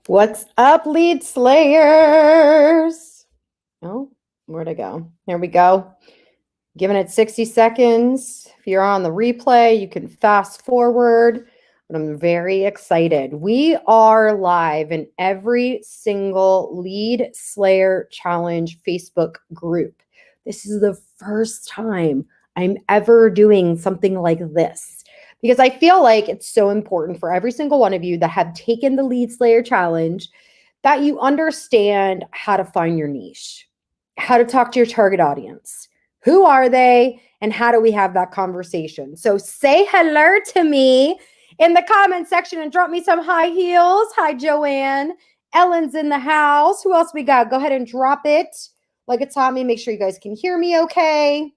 What's up, lead slayers? Oh, where'd I go? There we go. Giving it 60 seconds. If you're on the replay, you can fast forward. But I'm very excited. We are live in every single Lead Slayer Challenge Facebook group. This is the first time I'm ever doing something like this because I feel like it's so important for every single one of you that have taken the Lead Slayer Challenge that you understand how to find your niche, how to talk to your target audience. Who are they? And how do we have that conversation? So say hello to me in the comment section and drop me some high heels. Hi, Joanne. Ellen's in the house. Who else we got? Go ahead and drop it like it taught me. Make sure you guys can hear me okay.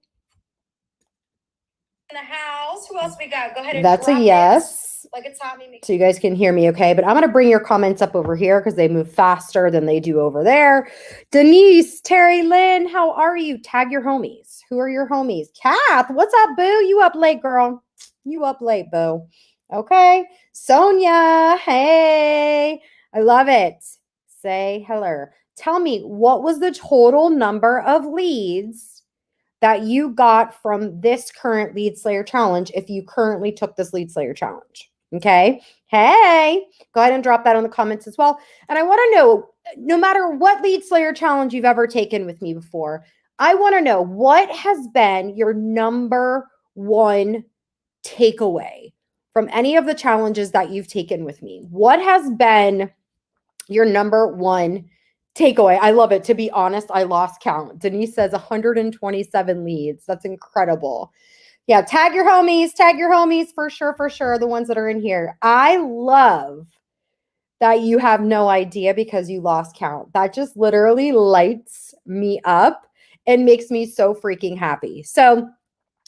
In the house. Who else we got? Go ahead and That's drop a yes. Like it taught me. So you guys can hear me okay. But I'm going to bring your comments up over here because they move faster than they do over there. Denise, Terry Lynn, how are you? Tag your homies. Who are your homies? Kath, what's up, boo? You up late, girl. You up late, boo. Okay. Sonia, hey. I love it. Say hello. Tell me, what was the total number of leads that you got from this current Lead Slayer Challenge if you currently took this Lead Slayer Challenge? Okay. Hey, go ahead and drop that in the comments as well. And I want to know, no matter what Lead Slayer Challenge you've ever taken with me before, I want to know what has been your number one takeaway from any of the challenges that you've taken with me. What has been your number one takeaway? I love it. To be honest, I lost count. Denise says 127 leads. That's incredible. Yeah, tag your homies for sure, the ones that are in here. I love that you have no idea because you lost count. That just literally lights me up and makes me so freaking happy. So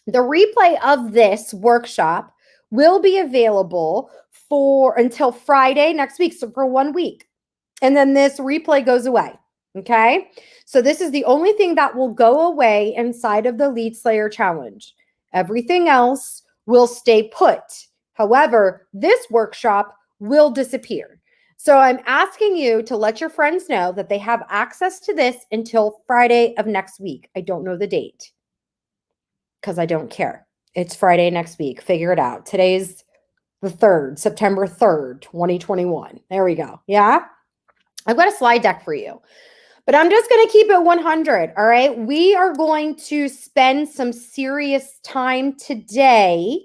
the replay of this workshop will be available for until Friday next week, so for 1 week. And then this replay goes away. Okay. So this is the only thing that will go away inside of the Lead Slayer Challenge. Everything else will stay put. However, this workshop will disappear. So I'm asking you to let your friends know that they have access to this until Friday of next week. I don't know the date because I don't care. It's Friday next week. Figure it out. Today's the 3rd, September 3rd, 2021. There we go. Yeah. I've got a slide deck for you, but I'm just going to keep it 100. All right. We are going to spend some serious time today.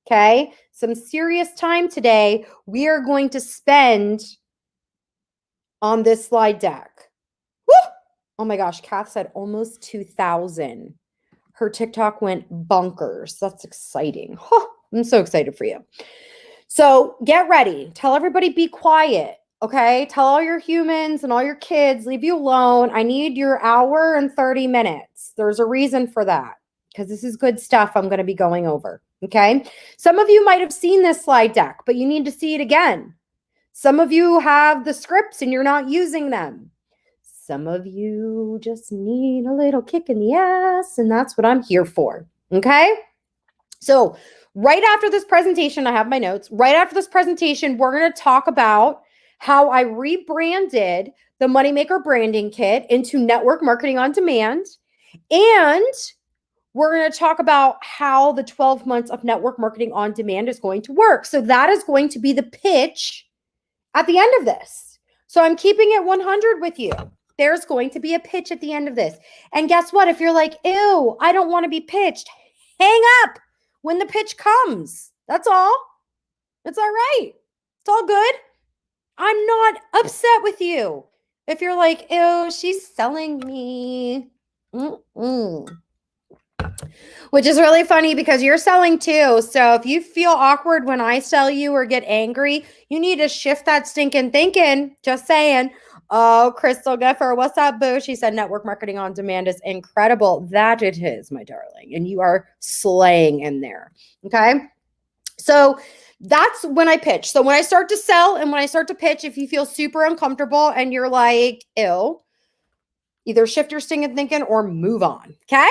Okay. Some serious time today. We are going to spend on this slide deck. Woo! Oh my gosh. Kath said almost 2,000. Her TikTok went bonkers. That's exciting. Huh, I'm so excited for you. So get ready. Tell everybody be quiet. Okay, tell all your humans and all your kids, leave you alone. I need your hour and 30 minutes. There's a reason for that because this is good stuff I'm going to be going over. Okay, some of you might have seen this slide deck, but you need to see it again. Some of you have the scripts and you're not using them. Some of you just need a little kick in the ass, and that's what I'm here for. Okay, so right after this presentation, I have my notes. Right after this presentation, we're going to talk about how I rebranded the Moneymaker Branding Kit into Network Marketing on Demand. And we're going to talk about how the 12 months of Network Marketing on Demand is going to work. So that is going to be the pitch at the end of this. So I'm keeping it 100 with you. There's going to be a pitch at the end of this. And guess what? If you're like, ew, I don't want to be pitched, hang up when the pitch comes. That's all. It's all right. It's all good. I'm not upset with you. If you're like, ew, she's selling me. Which is really funny because you're selling too. So if you feel awkward when I sell you or get angry, you need to shift that stinking thinking. Just saying. Oh, Crystal Giffer, what's up, boo? She said Network Marketing on Demand is incredible. That it is, my darling. And you are slaying in there. Okay. So that's when I pitch. So when I start to sell and when I start to pitch, if you feel super uncomfortable and you're like, ew, either shift your stinking thinking or move on. Okay.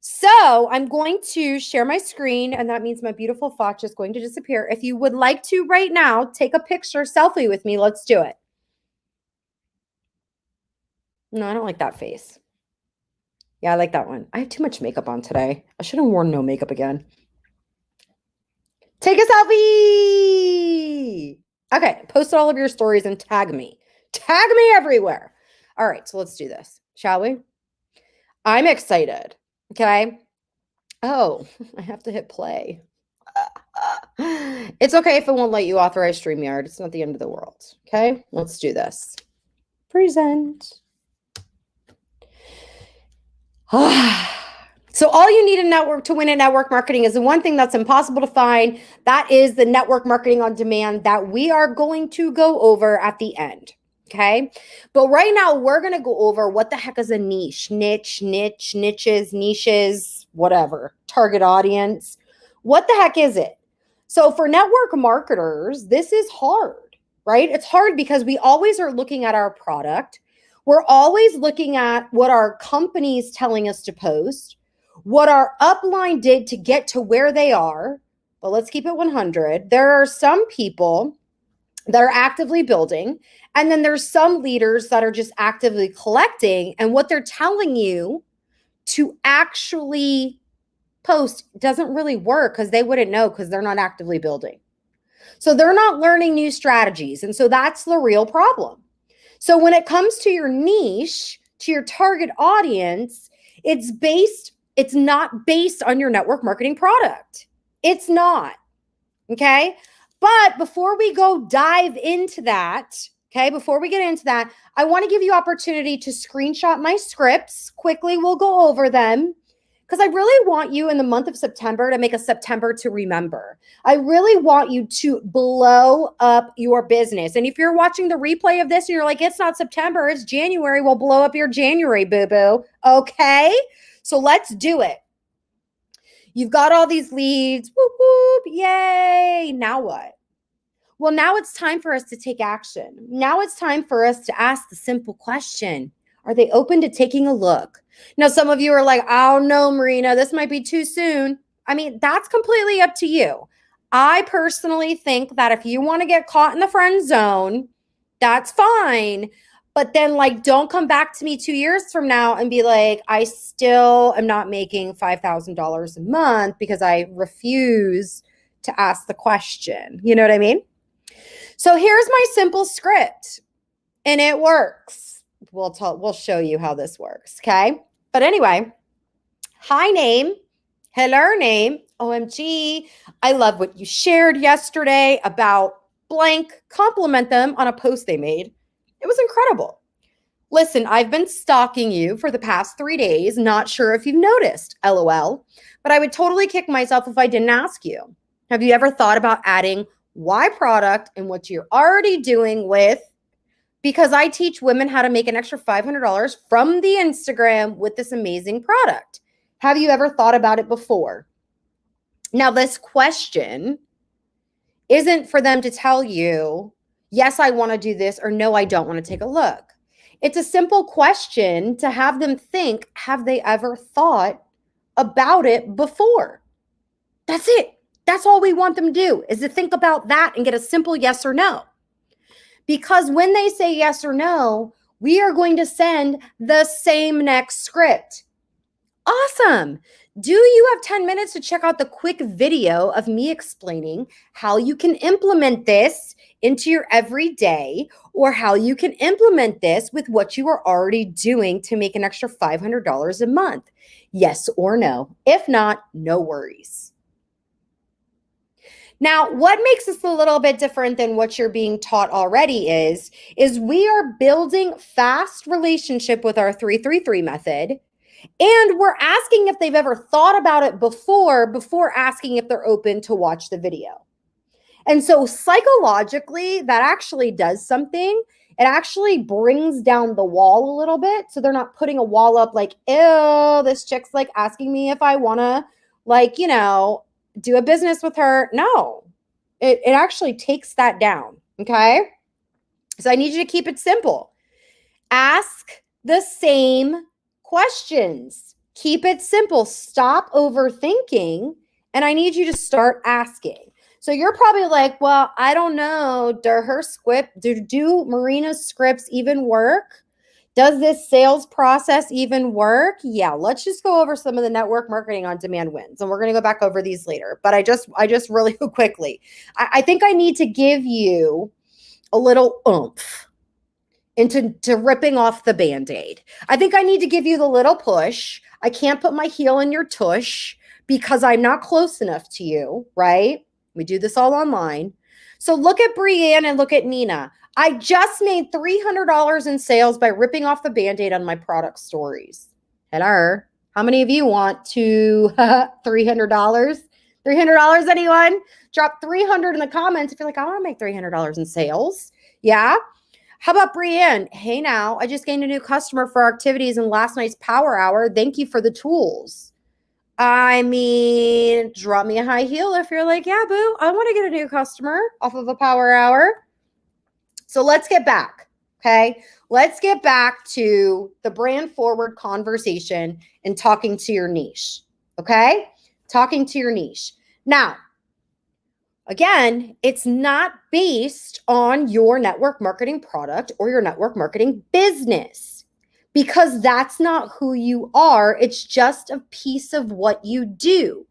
So I'm going to share my screen, and that means my beautiful Foch is going to disappear. If you would like to right now, take a picture selfie with me. Let's do it. No, I don't like that face. Yeah, I like that one. I have too much makeup on today. I should have worn no makeup again. Take a selfie. Okay, post all of your stories and tag me. Tag me everywhere. All right, so let's do this, shall we? I'm excited. Okay. Oh, I have to hit play. It's okay if it won't let you authorize StreamYard. It's not the end of the world. Okay, let's do this. Present. So all you need to win in network marketing is the one thing that's impossible to find. That is the network marketing on demand that we are going to go over at the end. Okay. But right now we're going to go over what the heck is a niche, niches, whatever, target audience. What the heck is it? So for network marketers, this is hard, right? It's hard because we always are looking at our product. We're always looking at what our company is telling us to post, what our upline did to get to where they are. But let's keep it 100. There are some people that are actively building, and then there's some leaders that are just actively collecting, and what they're telling you to actually post doesn't really work because they wouldn't know because they're not actively building. So they're not learning new strategies. And so that's the real problem. So when it comes to your niche, to your target audience, it's not based on your network marketing product. It's not. Okay. But before we go dive into that, before we get into that, I want to give you opportunity to screenshot my scripts. Quickly, we'll go over them because I really want you in the month of September to make a September to remember. I really want you to blow up your business. And if you're watching the replay of this and you're like, it's not September, it's January, we'll blow up your January, boo-boo. Okay? So let's do it. You've got all these leads. Whoop, whoop, yay. Now what? Well, now it's time for us to take action. Now it's time for us to ask the simple question. Are they open to taking a look? Now, some of you are like, oh no, Marina, this might be too soon. I mean, that's completely up to you. I personally think that if you want to get caught in the friend zone, that's fine. But then don't come back to me 2 years from now and be like, I still am not making $5,000 a month because I refuse to ask the question. You know what I mean? So here's my simple script and it works. We'll show you how this works. Okay. But anyway, hi name, hello name, OMG. I love what you shared yesterday about blank. Compliment them on a post they made. It was incredible. Listen, I've been stalking you for the past 3 days. Not sure if you've noticed, LOL, but I would totally kick myself if I didn't ask you. Have you ever thought about adding why product and what you're already doing with, because I teach women how to make an extra $500 from the Instagram with this amazing product. Have you ever thought about it before? Now, this question isn't for them to tell you, yes, I want to do this, or no, I don't want to take a look. It's a simple question to have them think, have they ever thought about it before? That's it. That's all we want them to do, is to think about that and get a simple yes or no. Because when they say yes or no, we are going to send the same next script. Awesome. Do you have 10 minutes to check out the quick video of me explaining how you can implement this into your everyday, or how you can implement this with what you are already doing to make an extra $500 a month? Yes or no? If not, no worries. Now, what makes this a little bit different than what you're being taught already is we are building fast relationship with our 333 method. And we're asking if they've ever thought about it before asking if they're open to watch the video. And so psychologically, that actually does something. It actually brings down the wall a little bit. So they're not putting a wall up like, ew, this chick's asking me if I want to do a business with her. No, it actually takes that down. Okay. So I need you to keep it simple. Ask the same questions. Keep it simple. Stop overthinking. And I need you to start asking. So you're probably like, well, I don't know. Do Marina's scripts even work? Does this sales process even work? Yeah, let's just go over some of the network marketing on demand wins, and we're going to go back over these later. But I just really quickly, I think I need to give you a little oomph into ripping off the Band-Aid. I think I need to give you the little push. I can't put my heel in your tush because I'm not close enough to you, right? We do this all online. So look at Brianne and look at Nina. I just made $300 in sales by ripping off the Band-Aid on my product stories. Hello. How many of you want to $300? $300, anyone? Drop 300 in the comments if you're like, I want to make $300 in sales. Yeah. How about Brianne? Hey, now, I just gained a new customer for our activities in last night's power hour. Thank you for the tools. I mean, drop me a high heel if you're like, yeah, boo, I want to get a new customer off of a power hour. So let's get back, okay? Let's get back to the brand forward conversation and talking to your niche, okay? Talking to your niche. Now, again, it's not based on your network marketing product or your network marketing business because that's not who you are. It's just a piece of what you do.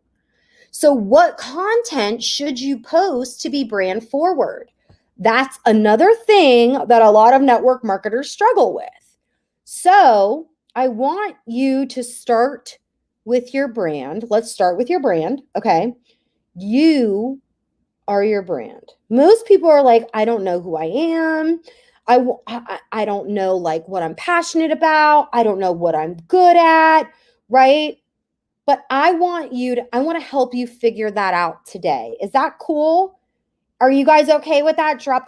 So what content should you post to be brand forward? That's another thing that a lot of network marketers struggle with. So I want you to start with your brand. Let's start with your brand, okay? You are your brand. Most people are like, I don't know who I am. I don't know like what I'm passionate about. I don't know what I'm good at, right? But I want to help you figure that out today. Is that cool? Are you guys okay with that? Drop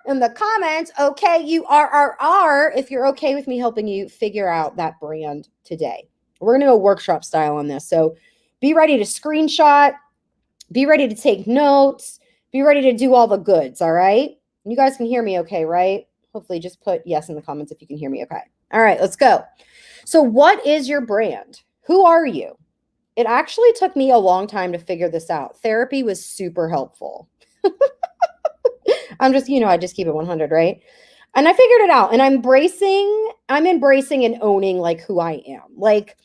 in the comments. Okay, you are if you're okay with me helping you figure out that brand today. We're going to go workshop style on this. So be ready to screenshot, be ready to take notes, be ready to do all the goods, all right? You guys can hear me okay, right? Hopefully just put yes in the comments if you can hear me okay. All right, let's go. So what is your brand? Who are you? It actually took me a long time to figure this out. Therapy was super helpful. I just keep it 100, right? And I figured it out, and I'm embracing and owning like who I am. Like,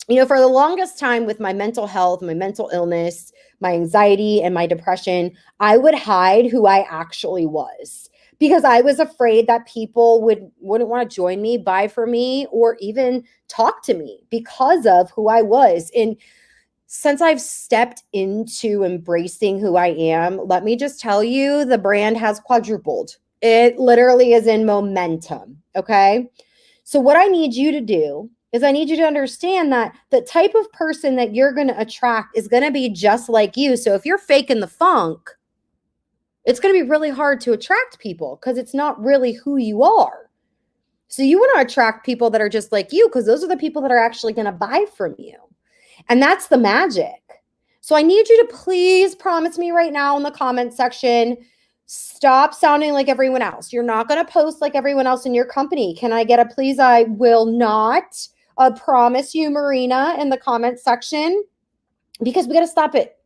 for the longest time with my mental health, my mental illness, my anxiety, and my depression, I would hide who I actually was because I was afraid that people wouldn't want to join me, buy from me, or even talk to me because of who I was. And since I've stepped into embracing who I am, let me just tell you, the brand has quadrupled. It literally is in momentum, okay? So what I need you to do is I need you to understand that the type of person that you're going to attract is going to be just like you. So if you're faking the funk, it's going to be really hard to attract people because it's not really who you are. So you want to attract people that are just like you because those are the people that are actually going to buy from you. And that's the magic. So I need you to please promise me right now in the comment section, stop sounding like everyone else. You're not going to post like everyone else in your company. Can I get a please? I will not. Promise you, Marina, in the comment section, because we got to stop it.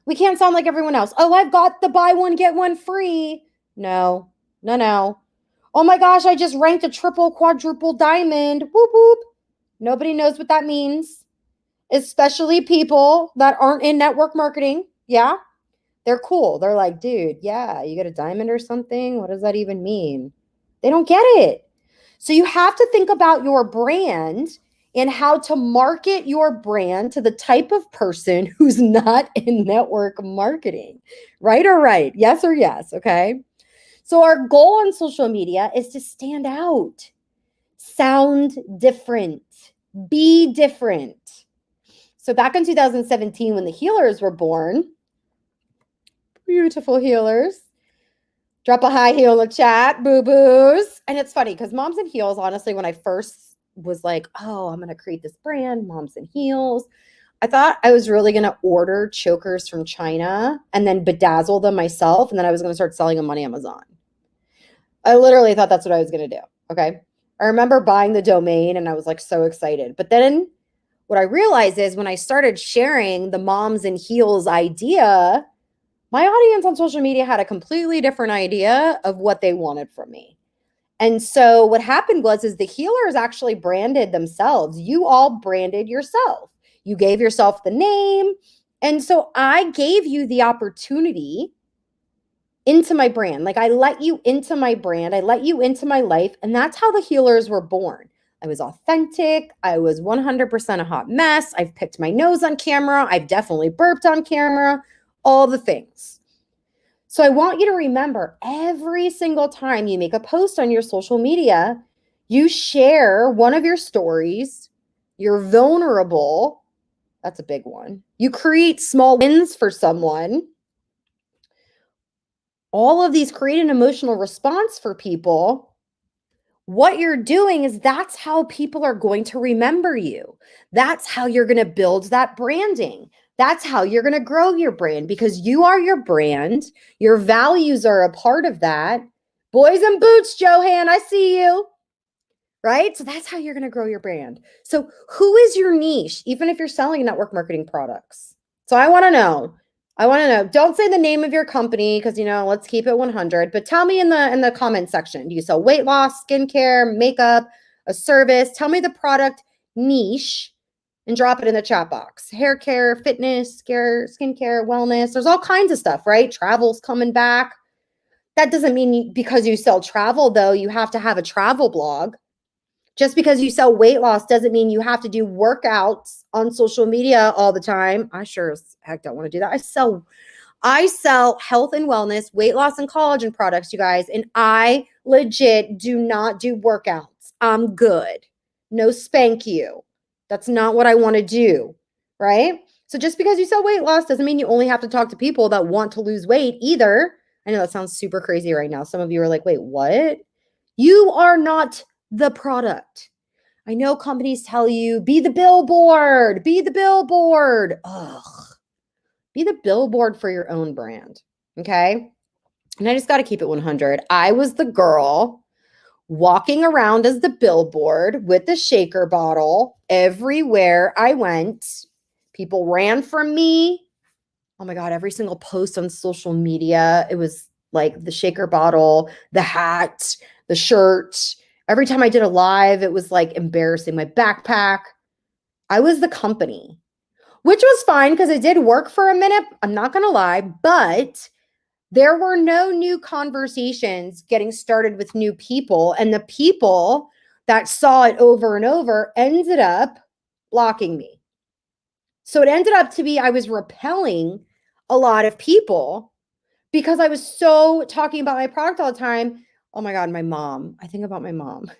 We can't sound like everyone else. Oh, I've got the buy one, get one free. No. Oh my gosh, I just ranked a triple, quadruple diamond. Whoop, whoop. Nobody knows what that means, especially people that aren't in network marketing. Yeah, they're cool. They're like, dude, yeah, you get a diamond or something? What does that even mean? They don't get it. So you have to think about your brand and how to market your brand to the type of person who's not in network marketing. Right or right? Yes or yes, okay? So our goal on social media is to stand out, sound different, be different. So back in 2017, when the healers were born, beautiful healers, drop a high heel in the chat, boo-boos. And it's funny because Moms and Heels, honestly, when I first was like, oh, I'm going to create this brand, Moms and Heels, I thought I was really going to order chokers from China and then bedazzle them myself. And then I was going to start selling them on Amazon. I literally thought that's what I was going to do. Okay. I remember buying the domain and I was like so excited. But then what I realized is when I started sharing the Moms and Heels idea, my audience on social media had a completely different idea of what they wanted from me. And so what happened is the healers actually branded themselves. You all branded yourself. You gave yourself the name. And so I gave you the opportunity into my brand. Like, I let you into my brand. I let you into my life. And that's how the healers were born. I was authentic. I was 100% a hot mess. I've picked my nose on camera. I've definitely burped on camera, all the things. So I want you to remember, every single time you make a post on your social media, you share one of your stories, you're vulnerable. That's a big one. You create small wins for someone. All of these create an emotional response for people. What you're doing is that's how people are going to remember you. That's how you're going to build that branding. That's how you're going to grow your brand, because you are your brand. Your values are a part of that. Boys in boots, Johan, I see you. Right? So that's how you're going to grow your brand. So who is your niche, even if you're selling network marketing products? So I want to know. Don't say the name of your company, because, let's keep it 100. But tell me in the comment section. Do you sell weight loss, skincare, makeup, a service? Tell me the product niche and drop it in the chat box. Hair care, fitness, skincare, wellness. There's all kinds of stuff, right? Travel's coming back. That doesn't mean because you sell travel, though, you have to have a travel blog. Just because you sell weight loss doesn't mean you have to do workouts on social media all the time. I sure as heck don't want to do that. I sell health and wellness, weight loss, and collagen products, you guys, and I legit do not do workouts. I'm good. No spank you. That's not what I want to do, right? So just because you sell weight loss doesn't mean you only have to talk to people that want to lose weight either. I know that sounds super crazy right now. Some of you are like, wait, what? You are not the product. I know companies tell you, be the billboard, be the billboard. Ugh. Be the billboard for your own brand, okay? And I just got to keep it 100. I was the girl walking around as the billboard with the shaker bottle everywhere I went. People ran from me. Oh my God, every single post on social media, it was like the shaker bottle, the hat, the shirt. Every time I did a live, it was like embarrassing. My backpack. I was the company, which was fine because it did work for a minute. I'm not going to lie, but there were no new conversations getting started with new people. And the people that saw it over and over ended up blocking me. So it ended up to be, I was repelling a lot of people because I was so talking about my product all the time. Oh my God, my mom. I think about my mom.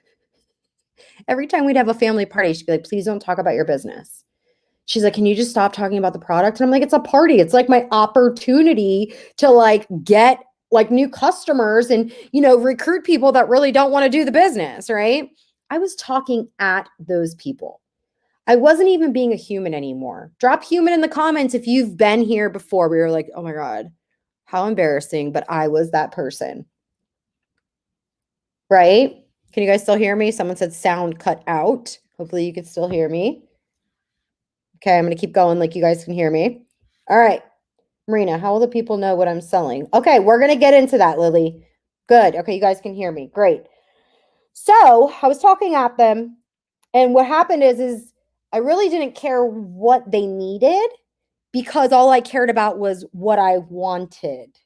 Every time we'd have a family party, she'd be like, please don't talk about your business. She's like, can you just stop talking about the product? And I'm like, it's a party. It's like my opportunity to like get like new customers and, recruit people that really don't want to do the business, right? I was talking at those people. I wasn't even being a human anymore. Drop human in the comments if you've been here before. We were like, oh my God, how embarrassing. But I was that person. Right? Can you guys still hear me? Someone said sound cut out. Hopefully you can still hear me. Okay, I'm going to keep going like you guys can hear me. All right. Marina, how will the people know what I'm selling? Okay, we're going to get into that, Lily. Good. Okay, you guys can hear me. Great. So I was talking at them, and what happened is I really didn't care what they needed because all I cared about was what I wanted.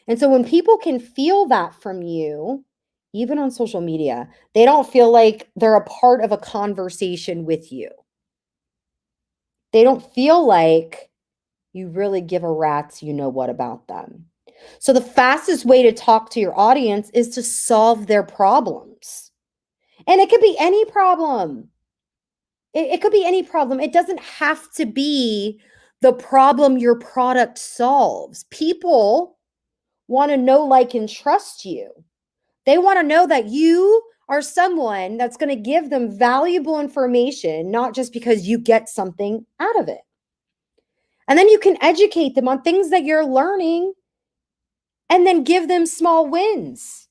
And so when people can feel that from you, even on social media, they don't feel like they're a part of a conversation with you. They don't feel like you really give a rat's what about them. So the fastest way to talk to your audience is to solve their problems. And it could be any problem. It could be any problem. It doesn't have to be the problem your product solves. People want to know, like, and trust you. They want to know that you are someone that's going to give them valuable information, not just because you get something out of it. And then you can educate them on things that you're learning and then give them small wins.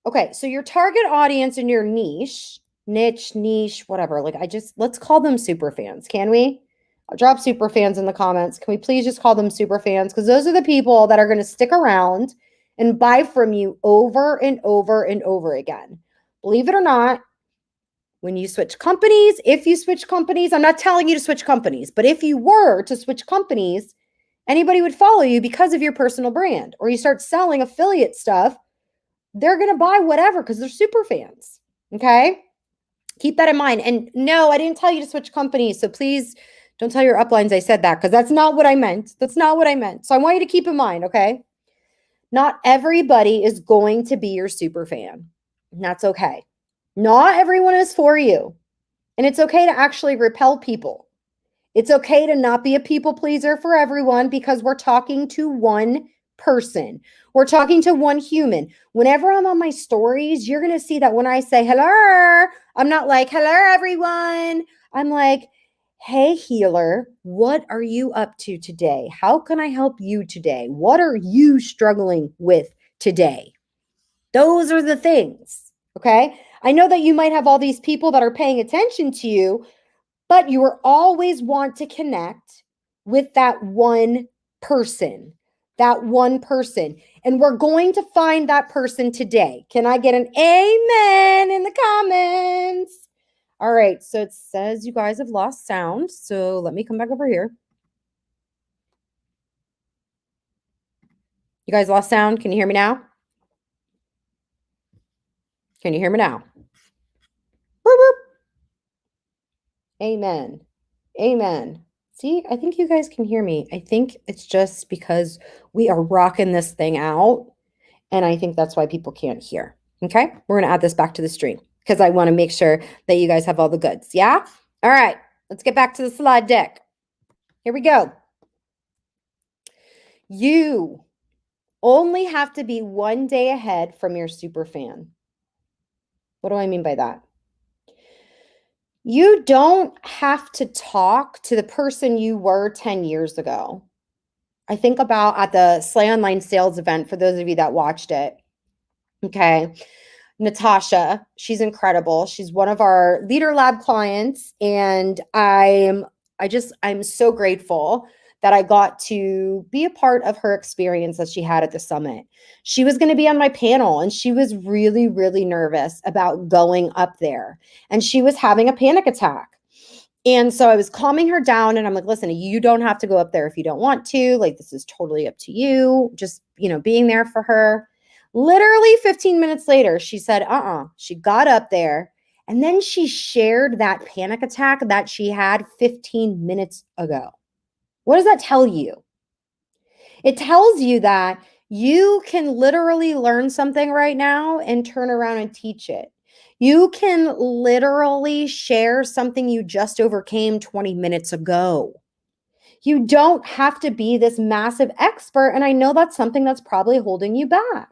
Okay, so your target audience and your niche, whatever. Let's call them super fans. Can we? I'll drop super fans in the comments. Can we please just call them super fans? Because those are the people that are going to stick around and buy from you over and over and over again. Believe it or not, when you switch companies, if you switch companies, I'm not telling you to switch companies, but if you were to switch companies, anybody would follow you because of your personal brand, or you start selling affiliate stuff, they're going to buy whatever because they're super fans. Okay. Keep that in mind. And no, I didn't tell you to switch companies. So please don't tell your uplines I said that, because that's not what I meant. That's not what I meant. So I want you to keep in mind, okay? Not everybody is going to be your super fan. And that's okay. Not everyone is for you. And it's okay to actually repel people. It's okay to not be a people pleaser for everyone, because we're talking to one person. We're talking to one human. Whenever I'm on my stories, you're going to see that when I say hello, I'm not like, hello, everyone. I'm like, hey, healer, what are you up to today? How can I help you today? What are you struggling with today? Those are the things, okay? I know that you might have all these people that are paying attention to you, but you will always want to connect with that one person, And we're going to find that person today. Can I get an amen in the comments? All right, so it says you guys have lost sound. So let me come back over here. You guys lost sound? Can you hear me now? Can you hear me now? Whoop, whoop. Amen. Amen. See, I think you guys can hear me. I think it's just because we are rocking this thing out. And I think that's why people can't hear. Okay. We're going to add this back to the stream because I want to make sure that you guys have all the goods. Yeah. All right. Let's get back to the slide deck. Here we go. You only have to be one day ahead from your super fan. What do I mean by that? You don't have to talk to the person you were 10 years ago. I think about at the Slay Online Sales event, for those of you that watched it. Okay. Natasha, she's incredible. She's one of our Leader Lab clients. And I'm so grateful that I got to be a part of her experience that she had at the summit. She was going to be on my panel, and she was really, really nervous about going up there. And she was having a panic attack. And so I was calming her down, and I'm like, listen, you don't have to go up there if you don't want to. Like, this is totally up to you. Just, being there for her. Literally 15 minutes later, she said, she got up there, and then she shared that panic attack that she had 15 minutes ago. What does that tell you? It tells you that you can literally learn something right now and turn around and teach it. You can literally share something you just overcame 20 minutes ago. You don't have to be this massive expert. And I know that's something that's probably holding you back.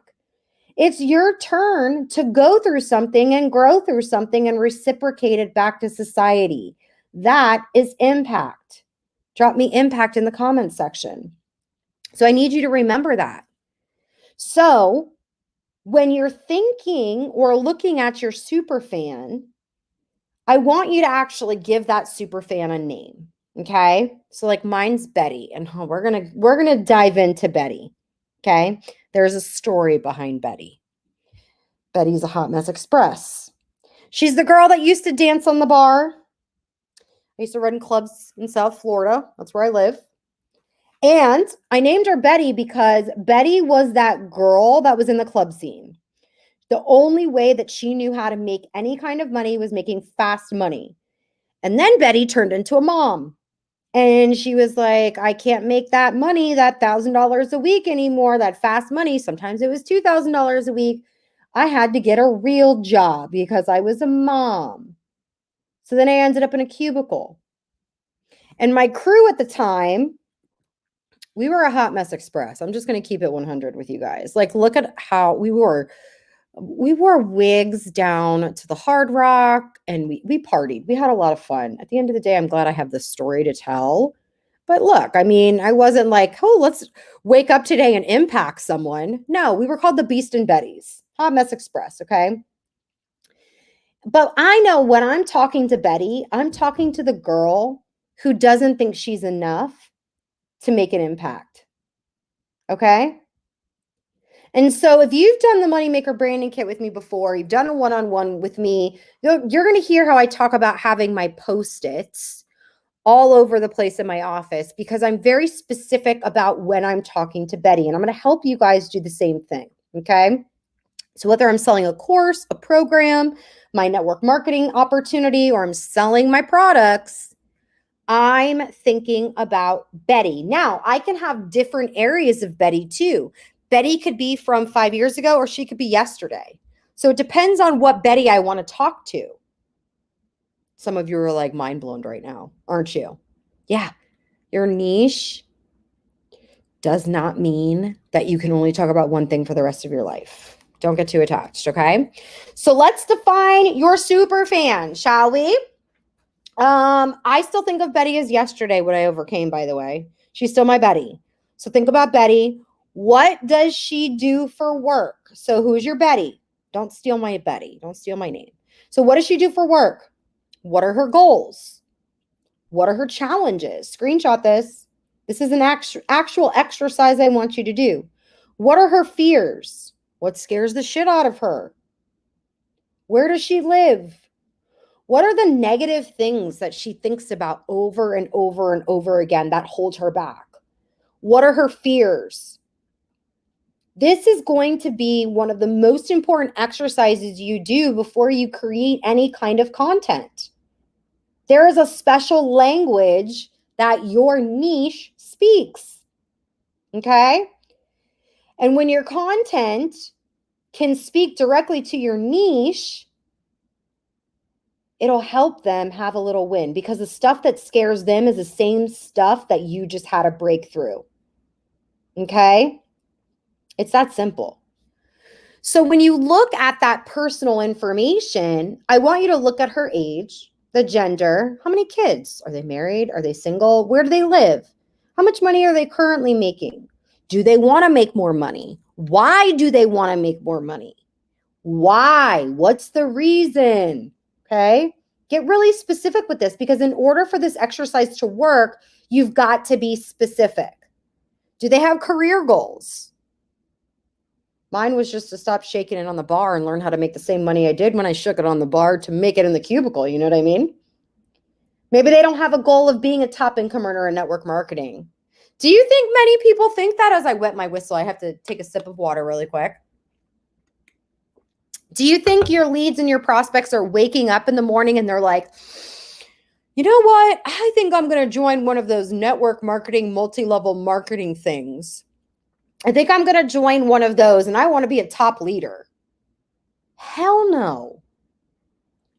It's your turn to go through something and grow through something and reciprocate it back to society. That is impact. Drop me impact in the comments section. So I need you to remember that. So when you're thinking or looking at your super fan, I want you to actually give that super fan a name. Okay. So like mine's Betty, and we're going to dive into Betty. Okay. There's a story behind Betty. Betty's a Hot Mess Express. She's the girl that used to dance on the bar. I used to run clubs in South Florida. That's where I live. And I named her Betty because Betty was that girl that was in the club scene. The only way that she knew how to make any kind of money was making fast money. And then Betty turned into a mom. And she was like, I can't make that money, that $1,000 a week anymore, that fast money. Sometimes it was $2,000 a week. I had to get a real job because I was a mom. So then I ended up in a cubicle. And my crew at the time, we were a Hot Mess Express. I'm just going to keep it 100 with you guys. Like, look at how we wore wigs down to the Hard Rock, and we partied. We had a lot of fun. At the end of the day, I'm glad I have this story to tell. But look, I mean, I wasn't like, oh, let's wake up today and impact someone. No, we were called the Beast and Betty's, Hot Mess Express, okay? But I know when I'm talking to Betty, I'm talking to the girl who doesn't think she's enough to make an impact. Okay? And so if you've done the Moneymaker Branding Kit with me before, you've done a one-on-one with me, you're going to hear how I talk about having my Post-its all over the place in my office because I'm very specific about when I'm talking to Betty. And I'm going to help you guys do the same thing. Okay. So whether I'm selling a course, a program, my network marketing opportunity, or I'm selling my products, I'm thinking about Betty. Now, I can have different areas of Betty too. Betty could be from 5 years ago, or she could be yesterday. So it depends on what Betty I want to talk to. Some of you are like mind blown right now, aren't you? Yeah. Your niche does not mean that you can only talk about one thing for the rest of your life. Don't get too attached, okay? So let's define your super fan, shall we? I still think of Betty as yesterday, what I overcame, by the way. She's still my Betty. So think about Betty. What does she do for work? So who's your Betty? Don't steal my Betty. Don't steal my name. So what does she do for work? What are her goals? What are her challenges? Screenshot this. This is an actual exercise I want you to do. What are her fears? What scares the shit out of her? Where does she live? What are the negative things that she thinks about over and over and over again that hold her back? What are her fears? This is going to be one of the most important exercises you do before you create any kind of content. There is a special language that your niche speaks. Okay? And when your content can speak directly to your niche, it'll help them have a little win because the stuff that scares them is the same stuff that you just had a breakthrough. Okay? It's that simple. So when you look at that personal information, I want you to look at her age, the gender, how many kids? Are they married? Are they single? Where do they live? How much money are they currently making? Do they want to make more money? Why do they want to make more money? Why? What's the reason? Okay? Get really specific with this because in order for this exercise to work, you've got to be specific. Do they have career goals? Mine was just to stop shaking it on the bar and learn how to make the same money I did when I shook it on the bar to make it in the cubicle. You know what I mean? Maybe they don't have a goal of being a top income earner in network marketing. Do you think many people think that? As I wet my whistle, I have to take a sip of water really quick. Do you think your leads and your prospects are waking up in the morning and they're like, you know what? I think I'm going to join one of those network marketing, multi-level marketing things. I think I'm going to join one of those and I want to be a top leader. Hell no.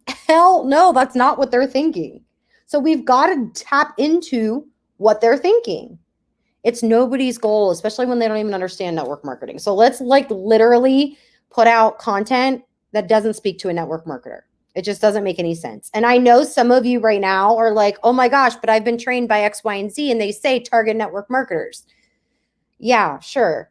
Hell no, that's not what they're thinking. So we've got to tap into what they're thinking. It's nobody's goal, especially when they don't even understand network marketing. So let's literally put out content that doesn't speak to a network marketer. It just doesn't make any sense. And I know some of you right now are like, oh my gosh, but I've been trained by X, Y, and Z, and they say target network marketers. Yeah, sure.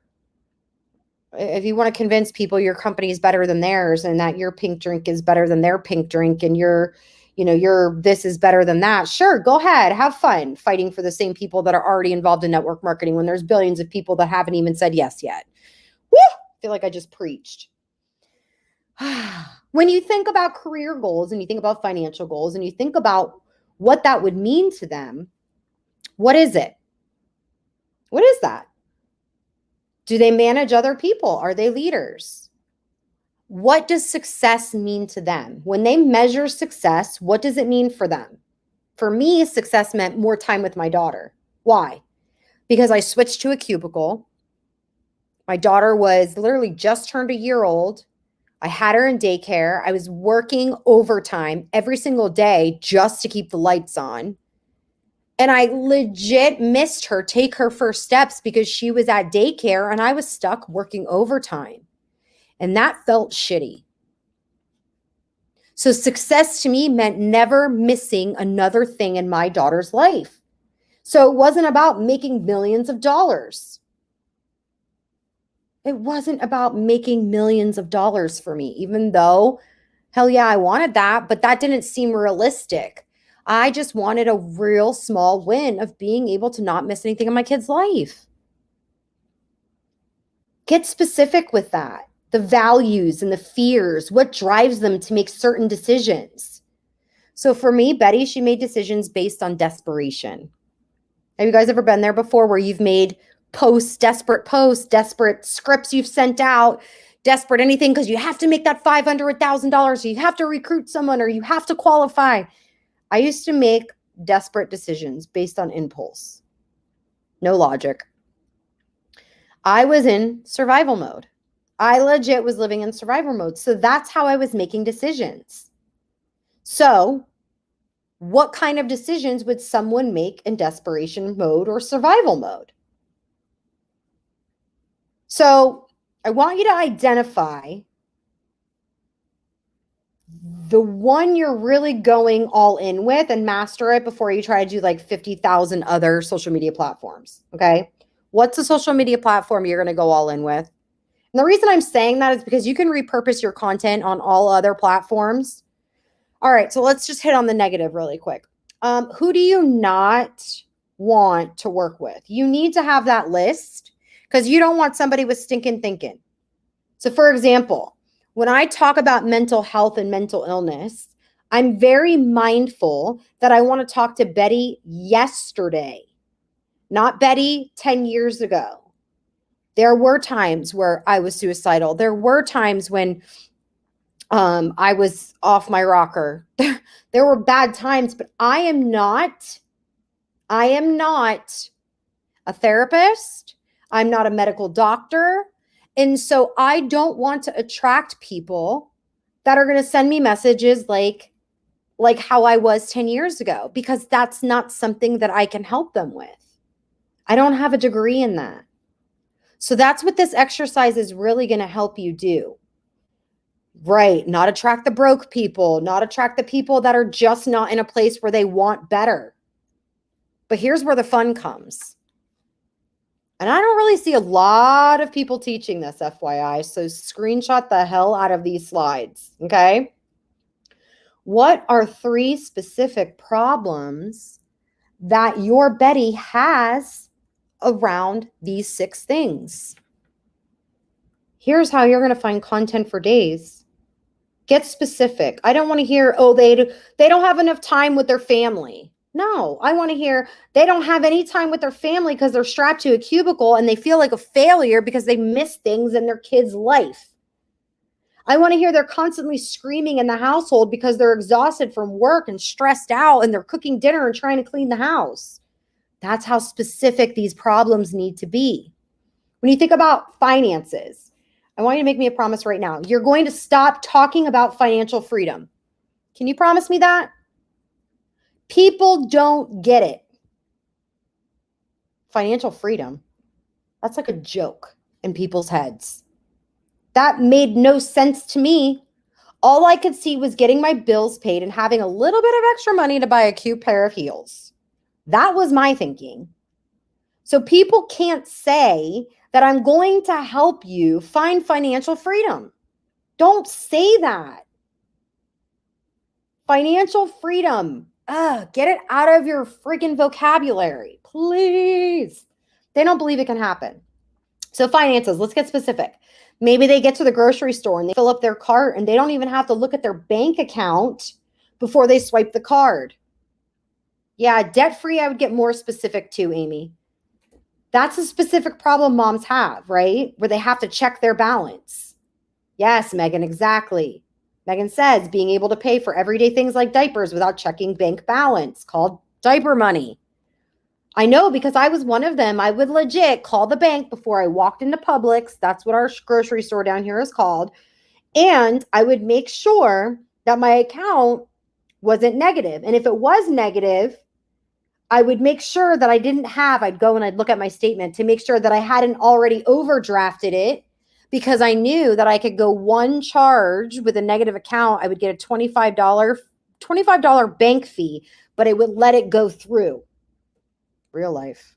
If you want to convince people your company is better than theirs and that your pink drink is better than their pink drink and your this is better than that, sure, go ahead, have fun fighting for the same people that are already involved in network marketing when there's billions of people that haven't even said yes yet. Woo! I feel like I just preached. When you think about career goals and you think about financial goals and you think about what that would mean to them, what is it? What is that? Do they manage other people? Are they leaders? What does success mean to them? When they measure success, what does it mean for them? For me, success meant more time with my daughter. Why? Because I switched to a cubicle. My daughter was literally just turned a year old. I had her in daycare. I was working overtime every single day just to keep the lights on. And I legit missed her take her first steps because she was at daycare and I was stuck working overtime. And that felt shitty. So success to me meant never missing another thing in my daughter's life. So it wasn't about making millions of dollars. It wasn't about making millions of dollars for me, even though, hell yeah, I wanted that, but that didn't seem realistic. I just wanted a real small win of being able to not miss anything in my kid's life. Get specific with that. The values and the fears, what drives them to make certain decisions. So for me, Betty, she made decisions based on desperation. Have you guys ever been there before where you've made posts, desperate scripts you've sent out, desperate anything because you have to make that $500, $1,000, or you have to recruit someone, or you have to qualify? I used to make desperate decisions based on impulse. No logic. I was in survival mode. I legit was living in survival mode. So that's how I was making decisions. So what kind of decisions would someone make in desperation mode or survival mode? So I want you to identify the one you're really going all in with and master it before you try to do like 50,000 other social media platforms. Okay. What's a social media platform you're going to go all in with? And the reason I'm saying that is because you can repurpose your content on all other platforms. All right. So let's just hit on the negative really quick. Who do you not want to work with? You need to have that list because you don't want somebody with stinking thinking. So for example, when I talk about mental health and mental illness, I'm very mindful that I want to talk to Betty yesterday, not Betty 10 years ago. There were times where I was suicidal. There were times when I was off my rocker. There were bad times, but I am not a therapist. I'm not a medical doctor. And so I don't want to attract people that are going to send me messages like how I was 10 years ago, because that's not something that I can help them with. I don't have a degree in that. So that's what this exercise is really going to help you do. Right. Not attract the broke people, not attract the people that are just not in a place where they want better. But here's where the fun comes. And I don't really see a lot of people teaching this, FYI. So screenshot the hell out of these slides. Okay. What are 3 specific problems that your Betty has around these 6 things? Here's how you're going to find content for days. Get specific. I don't want to hear, oh, they don't have enough time with their family. No, I want to hear they don't have any time with their family because they're strapped to a cubicle and they feel like a failure because they miss things in their kid's life. I want to hear they're constantly screaming in the household because they're exhausted from work and stressed out and they're cooking dinner and trying to clean the house. That's how specific these problems need to be. When you think about finances, I want you to make me a promise right now. You're going to stop talking about financial freedom. Can you promise me that? People don't get it. Financial freedom, that's like a joke in people's heads. That made no sense to me. All I could see was getting my bills paid and having a little bit of extra money to buy a cute pair of heels. That was my thinking. So people can't say that I'm going to help you find financial freedom. Don't say that. Financial freedom. Get it out of your freaking vocabulary, please. They don't believe it can happen. So finances, let's get specific. Maybe they get to the grocery store and they fill up their cart and they don't even have to look at their bank account before they swipe the card. Yeah, debt-free, I would get more specific too, Amy. That's a specific problem moms have, right? Where they have to check their balance. Yes, Megan, exactly. Megan says being able to pay for everyday things like diapers without checking bank balance, called diaper money. I know because I was one of them. I would legit call the bank before I walked into Publix. That's what our grocery store down here is called. And I would make sure that my account wasn't negative. And if it was negative, I would make sure that I'd go and I'd look at my statement to make sure that I hadn't already overdrafted it, because I knew that I could go one charge with a negative account. I would get a $25 bank fee, but it would let it go through. Real life.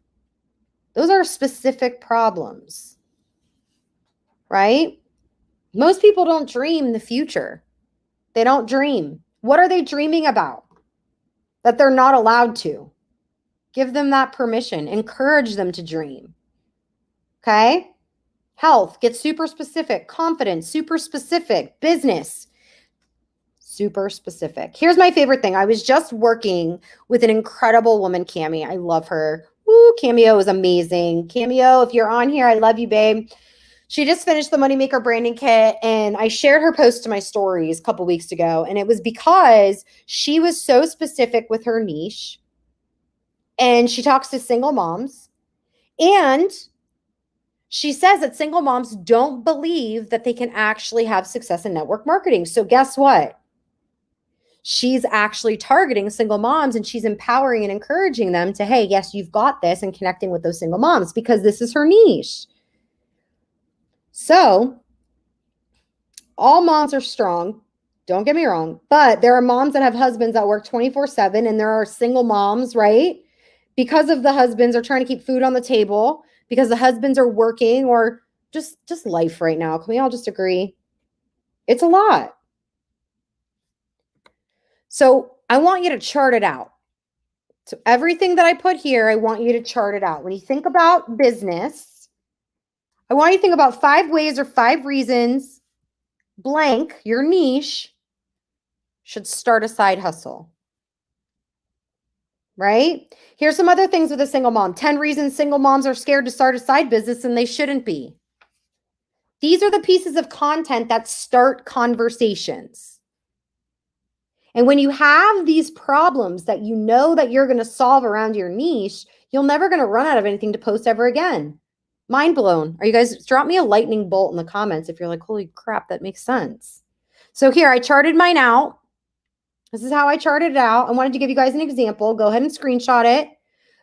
Those are specific problems, right? Most people don't dream the future. They don't dream. What are they dreaming about that they're not allowed to? Give them that permission. Encourage them to dream. Okay? Health, get super specific. Confidence, super specific. Business, super specific. Here's my favorite thing. I was just working with an incredible woman, Cami. I love her. Woo, Cameo is amazing. Cameo, if you're on here, I love you, babe. She just finished the Moneymaker branding kit, and I shared her post to my stories a couple weeks ago. And it was because she was so specific with her niche, and she talks to single moms, and she says that single moms don't believe that they can actually have success in network marketing. So guess what? She's actually targeting single moms, and she's empowering and encouraging them to, hey, yes, you've got this, and connecting with those single moms because this is her niche. So all moms are strong. Don't get me wrong, but there are moms that have husbands that work 24/7, and there are single moms, right? Because of the husbands are trying to keep food on the table, because the husbands are working, or just life right now. Can we all just agree? It's a lot. So I want you to chart it out. So everything that I put here, I want you to chart it out. When you think about business, I want you to think about 5 ways or 5 reasons blank, your niche, should start a side hustle. Right? Here's some other things with a single mom. 10 reasons single moms are scared to start a side business, and they shouldn't be. These are the pieces of content that start conversations. And when you have these problems that you know that you're going to solve around your niche, you're never going to run out of anything to post ever again. Mind blown. Are you guys, drop me a lightning bolt in the comments if you're like, holy crap, that makes sense. So here, I charted mine out. This is how I charted it out. I wanted to give you guys an example. Go ahead and screenshot it.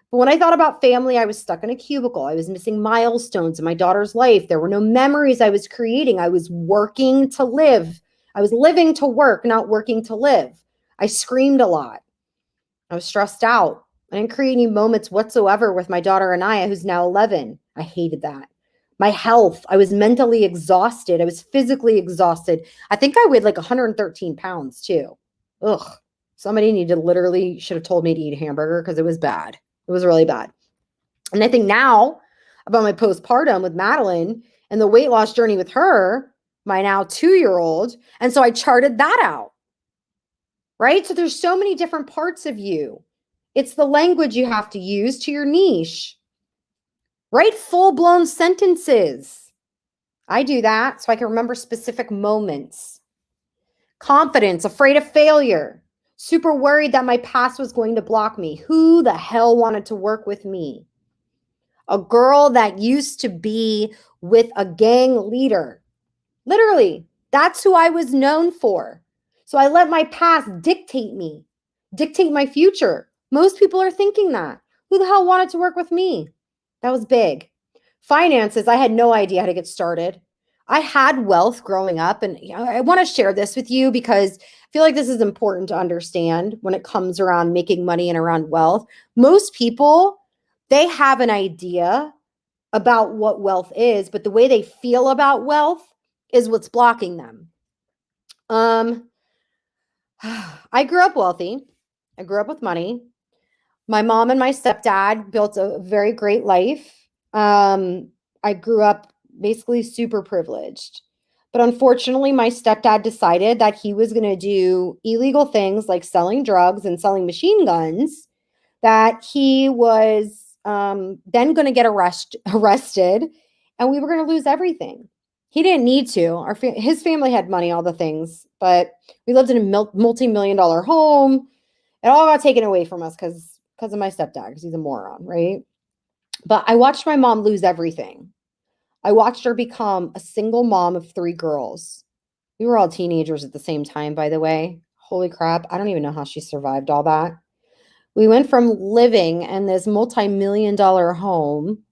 But when I thought about family, I was stuck in a cubicle. I was missing milestones in my daughter's life. There were no memories I was creating. I was working to live. I was living to work, not working to live. I screamed a lot. I was stressed out. I didn't create any moments whatsoever with my daughter, Anaya, who's now 11. I hated that. My health, I was mentally exhausted. I was physically exhausted. I think I weighed like 113 pounds too. Ugh. Somebody should have told me to eat a hamburger because it was bad. It was really bad. And I think now about my postpartum with Madeline and the weight loss journey with her, my now 2-year-old. And so I charted that out, right? So there's so many different parts of you. It's the language you have to use to your niche. Write full-blown sentences. I do that so I can remember specific moments. Confidence, afraid of failure. Super worried that my past was going to block me. Who the hell wanted to work with me? A girl that used to be with a gang leader. Literally, that's who I was known for. So I let my past dictate me, dictate my future. Most people are thinking that. Who the hell wanted to work with me? That was big. Finances, I had no idea how to get started. I had wealth growing up, and I want to share this with you because I feel like this is important to understand when it comes around making money and around wealth. Most people, they have an idea about what wealth is, but the way they feel about wealth is what's blocking them. I grew up wealthy. I grew up with money. My mom and my stepdad built a very great life. I grew up basically super privileged. But unfortunately, my stepdad decided that he was going to do illegal things like selling drugs and selling machine guns, that he was then going to get arrested, and we were going to lose everything. He didn't need to. His family had money, all the things, but we lived in a multi-million-dollar home. It all got taken away from us because of my stepdad, because he's a moron, right? But I watched my mom lose everything. I watched her become a single mom of 3 girls. We were all teenagers at the same time, by the way. Holy crap. I don't even know how she survived all that. We went from living in this multi-million-dollar home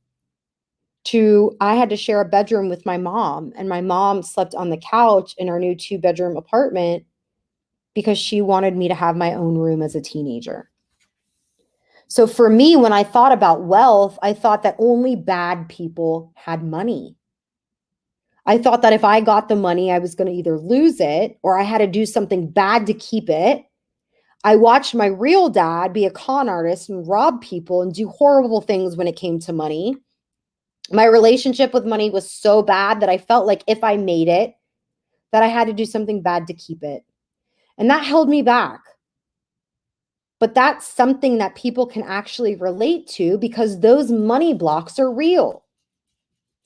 to I had to share a bedroom with my mom, and my mom slept on the couch in our new 2-bedroom apartment because she wanted me to have my own room as a teenager. So for me, when I thought about wealth, I thought that only bad people had money. I thought that if I got the money, I was going to either lose it or I had to do something bad to keep it. I watched my real dad be a con artist and rob people and do horrible things when it came to money. My relationship with money was so bad that I felt like if I made it, that I had to do something bad to keep it. And that held me back. But that's something that people can actually relate to because those money blocks are real.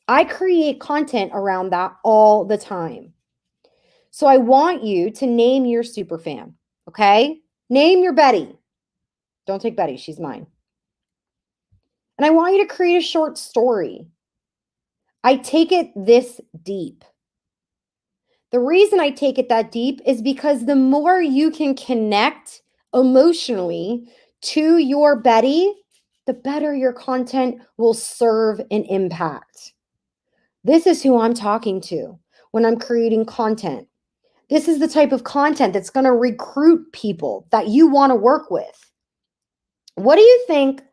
I create content around that all the time. So I want you to name your super fan, okay? Name your Betty. Don't take Betty, she's mine. And I want you to create a short story. I take it this deep. The reason I take it that deep is because the more you can connect emotionally to your Betty, the better your content will serve and impact. This is who I'm talking to when I'm creating content. This is the type of content that's going to recruit people that you want to work with. What do you think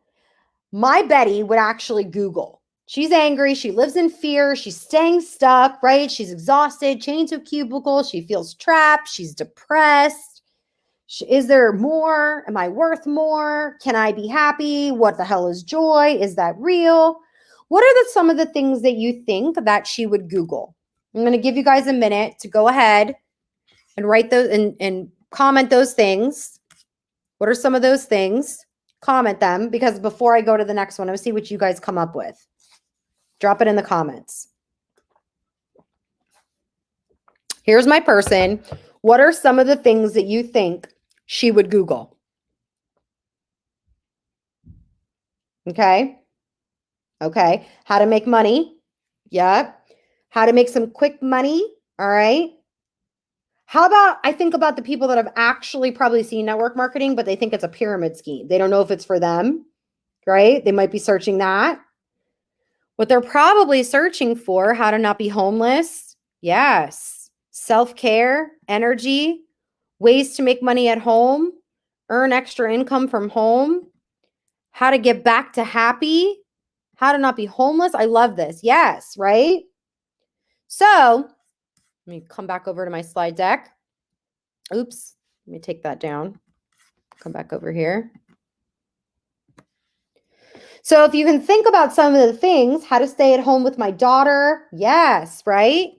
my Betty would actually Google? She's angry. She lives in fear. She's staying stuck, right? She's exhausted, chained to a cubicle. She feels trapped. She's depressed. Is there more? Am I worth more? Can I be happy? What the hell is joy? Is that real? What are some of the things that you think that she would Google? I'm going to give you guys a minute to go ahead and write those and comment those things. What are some of those things? Comment them, because before I go to the next one, I'll see what you guys come up with. Drop it in the comments. Here's my person. What are some of the things that you think she would Google? Okay. Okay. How to make money. Yep. How to make some quick money. All right. How about, I think about the people that have actually probably seen network marketing, but they think it's a pyramid scheme. They don't know if it's for them, right? They might be searching that. What they're probably searching for, how to not be homeless. Yes. Self-care, energy, ways to make money at home, earn extra income from home, how to get back to happy, how to not be homeless. I love this. Yes, right? So let me come back over to my slide deck. Oops, let me take that down. Come back over here. So if you can think about some of the things, how to stay at home with my daughter. Yes, right?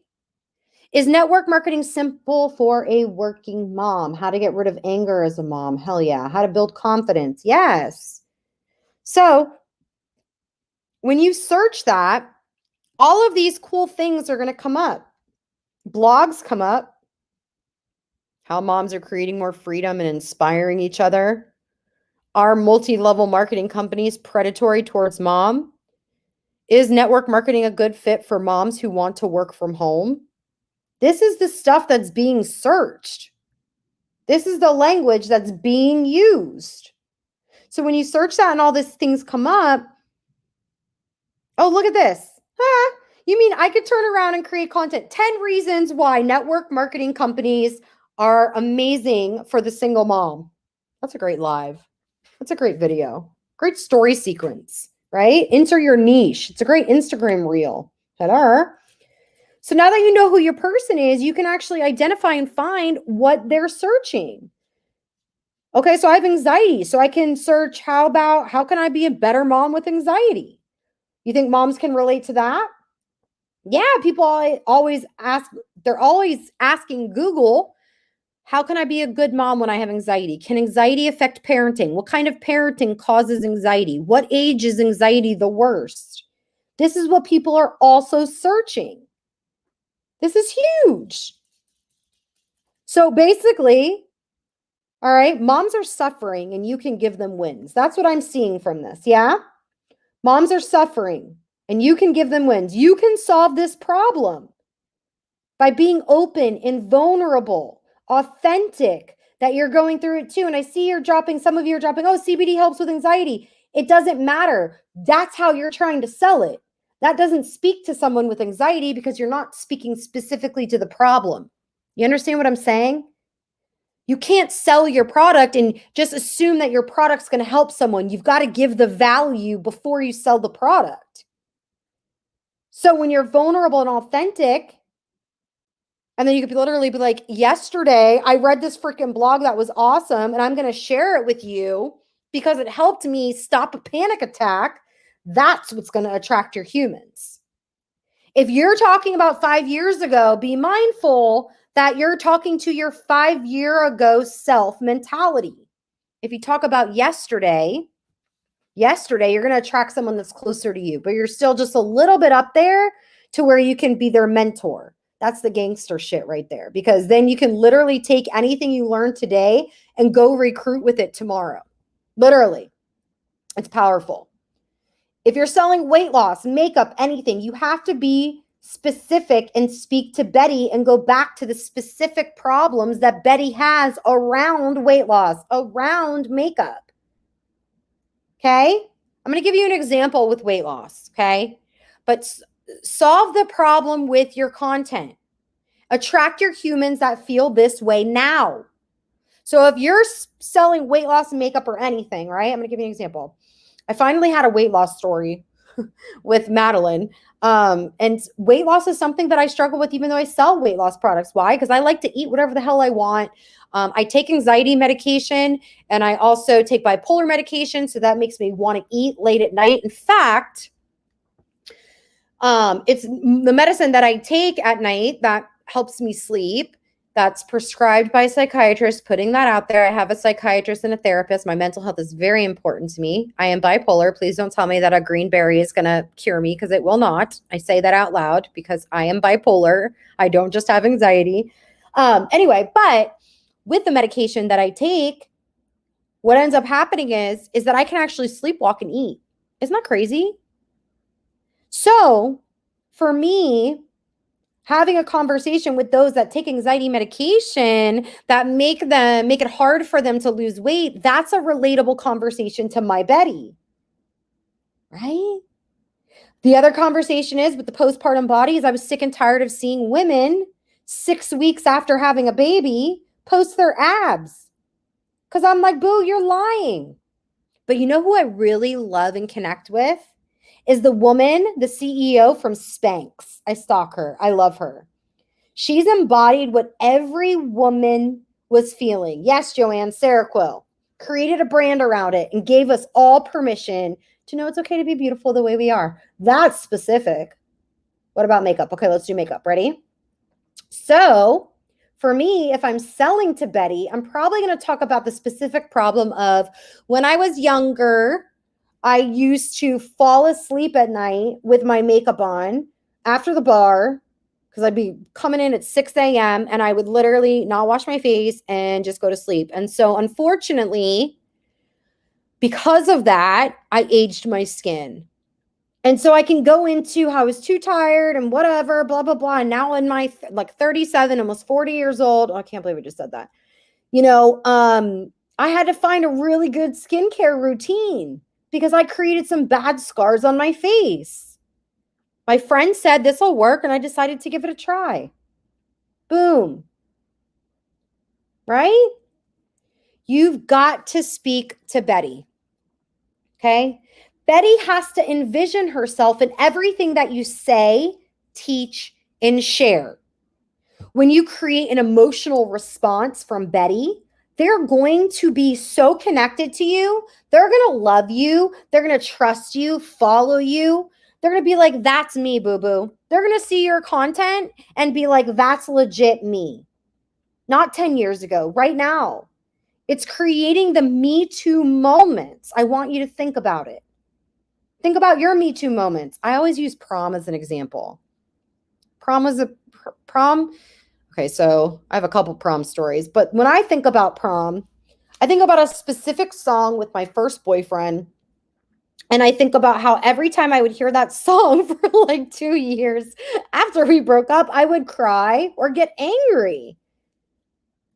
Is network marketing simple for a working mom? How to get rid of anger as a mom? Hell yeah. How to build confidence? Yes. So when you search that, all of these cool things are going to come up. Blogs come up. How moms are creating more freedom and inspiring each other. Are multi-level marketing companies predatory towards mom? Is network marketing a good fit for moms who want to work from home? This is the stuff that's being searched. This is the language that's being used. So when you search that and all these things come up, oh, look at this. You mean I could turn around and create content? 10 reasons why network marketing companies are amazing for the single mom. That's a great live. That's a great video. Great story sequence, right? Enter your niche. It's a great Instagram reel. Ta-da. So now that you know who your person is, you can actually identify and find what they're searching. Okay, so I have anxiety. So I can search, how can I be a better mom with anxiety? You think moms can relate to that? Yeah, people always ask, they're always asking Google, how can I be a good mom when I have anxiety? Can anxiety affect parenting? What kind of parenting causes anxiety? What age is anxiety the worst? This is what people are also searching. This is huge. So basically, all right, moms are suffering and you can give them wins. That's what I'm seeing from this, yeah? Moms are suffering and you can give them wins. You can solve this problem by being open and vulnerable, authentic, that you're going through it too. And I see some of you are dropping, oh, CBD helps with anxiety. It doesn't matter. That's how you're trying to sell it. That doesn't speak to someone with anxiety because you're not speaking specifically to the problem. You understand what I'm saying? You can't sell your product and just assume that your product's going to help someone. You've got to give the value before you sell the product. So when you're vulnerable and authentic, and then you could literally be like, yesterday, I read this freaking blog that was awesome, and I'm going to share it with you because it helped me stop a panic attack. That's what's going to attract your humans. If you're talking about 5 years ago, be mindful that you're talking to your 5-year ago self mentality. If you talk about yesterday, you're going to attract someone that's closer to you, but you're still just a little bit up there to where you can be their mentor. That's the gangster shit right there, because then you can literally take anything you learned today and go recruit with it tomorrow. Literally. It's powerful. If you're selling weight loss, makeup, anything, you have to be specific and speak to Betty and go back to the specific problems that Betty has around weight loss, around makeup. Okay? I'm going to give you an example with weight loss, okay? But solve the problem with your content. Attract your humans that feel this way now. So if you're selling weight loss makeup or anything, right? I'm going to give you an example. I finally had a weight loss story with Madeline. And weight loss is something that I struggle with, even though I sell weight loss products. Why? Because I like to eat whatever the hell I want. I take anxiety medication, and I also take bipolar medication. So that makes me want to eat late at night. In fact, it's the medicine that I take at night that helps me sleep. That's prescribed by a psychiatrist, putting that out there. I have a psychiatrist and a therapist. My mental health is very important to me. I am bipolar. Please don't tell me that a green berry is going to cure me, because it will not. I say that out loud because I am bipolar. I don't just have anxiety. Anyway, but with the medication that I take, what ends up happening is that I can actually sleepwalk and eat. Isn't that crazy? So for me, having a conversation with those that take anxiety medication that make it hard for them to lose weight, that's a relatable conversation to my Betty, right? The other conversation is with the postpartum bodies. I was sick and tired of seeing women 6 weeks after having a baby post their abs, because I'm like, boo, you're lying. But you know who I really love and connect with? Is the woman, the CEO from Spanx. I stalk her. I love her. She's embodied what every woman was feeling. Yes, Joanne, Sarah Quill created a brand around it and gave us all permission to know it's okay to be beautiful the way we are. That's specific. What about makeup? Okay, let's do makeup. Ready? So for me, if I'm selling to Betty, I'm probably going to talk about the specific problem of when I was younger, I used to fall asleep at night with my makeup on after the bar, because I'd be coming in at 6 a.m. and I would literally not wash my face and just go to sleep. And so unfortunately, because of that, I aged my skin. And so I can go into how I was too tired and whatever, blah, blah, blah. And now in my 37, almost 40 years old, I can't believe I just said that. I had to find a really good skincare routine, because I created some bad scars on my face. My friend said this will work, and I decided to give it a try. Boom. Right? You've got to speak to Betty. Okay? Betty has to envision herself in everything that you say, teach, and share. When you create an emotional response from Betty, they're going to be so connected to you. They're going to love you. They're going to trust you, follow you. They're going to be like, that's me, boo-boo. They're going to see your content and be like, that's legit me. Not 10 years ago, right now. It's creating the Me Too moments. I want you to think about it. Think about your Me Too moments. I always use prom as an example. Prom. Okay, so I have a couple prom stories, but when I think about prom, I think about a specific song with my first boyfriend. And I think about how every time I would hear that song for like 2 years after we broke up, I would cry or get angry.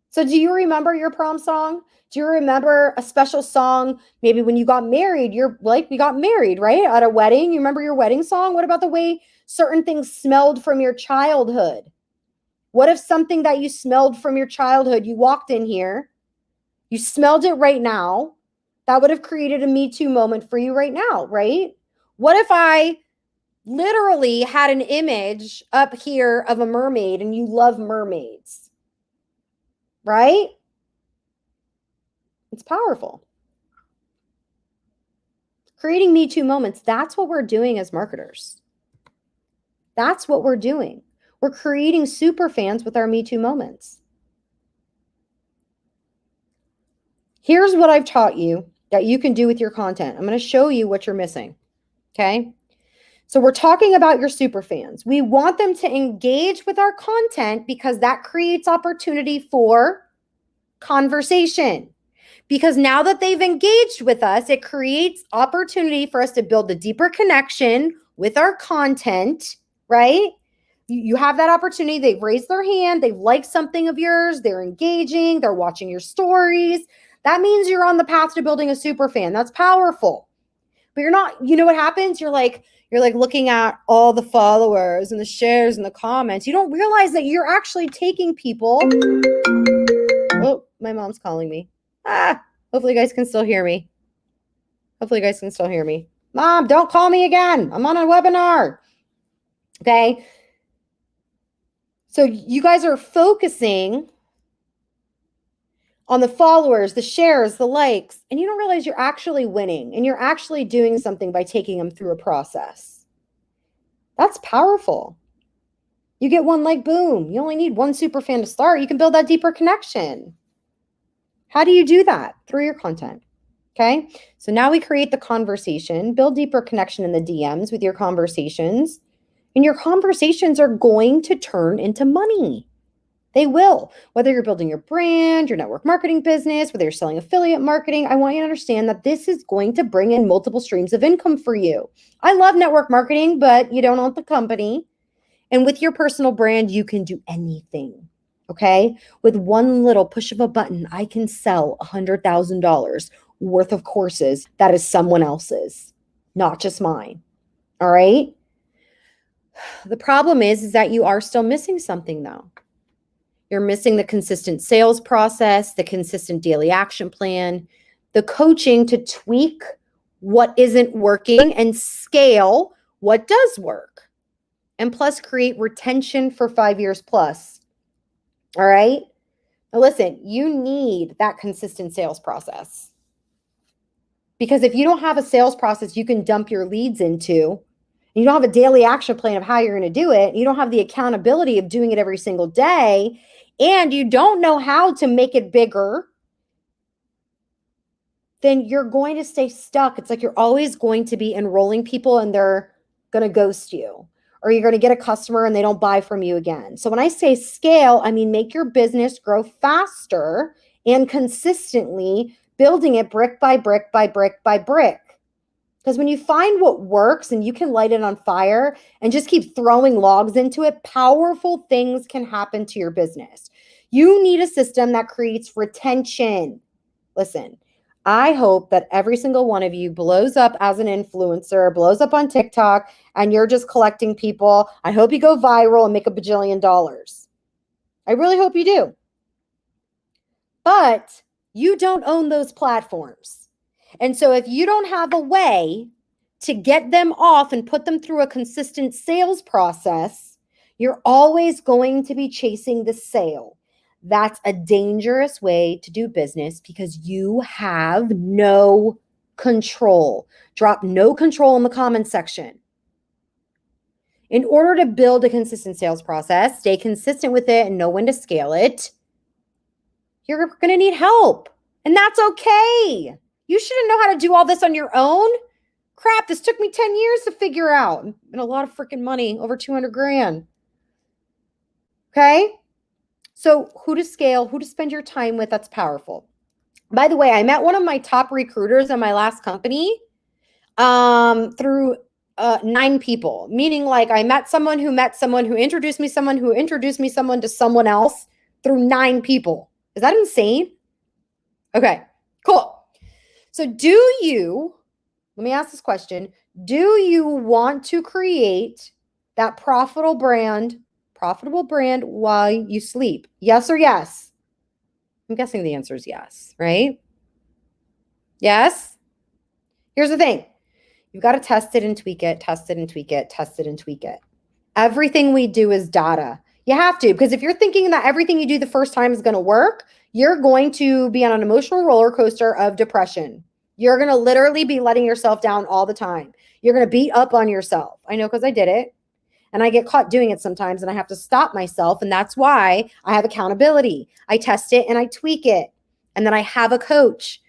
So do you remember your prom song? Do you remember a special song? Maybe when you got married, you're like, we got married, right? At a wedding. You remember your wedding song? What about the way certain things smelled from your childhood? What if something that you smelled from your childhood, you walked in here, you smelled it right now, that would have created a Me Too moment for you right now, right? What if I literally had an image up here of a mermaid and you love mermaids, right? It's powerful. Creating Me Too moments. That's what we're doing as marketers. That's what we're doing. We're creating super fans with our Me Too moments. Here's what I've taught you that you can do with your content. I'm going to show you what you're missing. Okay. So we're talking about your super fans. We want them to engage with our content because that creates opportunity for conversation. Because now that they've engaged with us, it creates opportunity for us to build a deeper connection with our content, right? You have that opportunity. They've raised their hand. They've liked something of yours. They're engaging. They're watching your stories. That means you're on the path to building a super fan. That's powerful. But you're not, you know what happens? You're like looking at all the followers and the shares and the comments. You don't realize that you're actually taking people. Oh, my mom's calling me. Hopefully you guys can still hear me. Mom, don't call me again. I'm on a webinar. Okay. So you guys are focusing on the followers, the shares, the likes, and you don't realize you're actually winning and you're actually doing something by taking them through a process. That's powerful. You get one like, boom. You only need one super fan to start. You can build that deeper connection. How do you do that? Through your content. Okay. So now we create the conversation, build deeper connection in the DMs with your conversations, and your conversations are going to turn into money. They will. Whether you're building your brand, your network marketing business, whether you're selling affiliate marketing, I want you to understand that this is going to bring in multiple streams of income for you. I love network marketing, but you don't own the company. And with your personal brand, you can do anything. Okay. With one little push of a button, I can sell $100,000 worth of courses that is someone else's, not just mine. All right. The problem is that you are still missing something though. You're missing the consistent sales process, the consistent daily action plan, the coaching to tweak what isn't working and scale what does work. And plus create retention for 5 years plus. All right. Now listen, you need that consistent sales process. Because if you don't have a sales process you can dump your leads into, and you don't have a daily action plan of how you're going to do it, you don't have the accountability of doing it every single day, and you don't know how to make it bigger, then you're going to stay stuck. It's like you're always going to be enrolling people and they're going to ghost you. Or you're going to get a customer and they don't buy from you again. So when I say scale, I mean make your business grow faster and consistently, building it brick by brick by brick by brick. Because when you find what works and you can light it on fire and just keep throwing logs into it, powerful things can happen to your business. You need a system that creates retention. Listen, I hope that every single one of you blows up as an influencer, blows up on TikTok, and you're just collecting people. I hope you go viral and make $1 bajillion. I really hope you do. But you don't own those platforms. And so if you don't have a way to get them off and put them through a consistent sales process, you're always going to be chasing the sale. That's a dangerous way to do business because you have no control. Drop no control in the comments section. In order to build a consistent sales process, stay consistent with it and know when to scale it, you're going to need help. And that's okay. You shouldn't know how to do all this on your own. Crap, this took me 10 years to figure out. And a lot of freaking money, over 200 grand. Okay? So who to scale, who to spend your time with, that's powerful. By the way, I met one of my top recruiters in my last company through 9 people. Meaning like I met someone who introduced me someone who introduced me someone to someone else through 9 people. Is that insane? Okay, cool. So let me ask this question. Do you want to create that profitable brand while you sleep? Yes or yes? I'm guessing the answer is yes, right? Yes? Here's the thing. You've got to test it and tweak it, test it and tweak it, test it and tweak it. Everything we do is data. You have to, because if you're thinking that everything you do the first time is going to work, you're going to be on an emotional roller coaster of depression. You're going to literally be letting yourself down all the time. You're going to beat up on yourself. I know, because I did it. And I get caught doing it sometimes, and I have to stop myself. And that's why I have accountability. I test it and I tweak it. And then I have a coach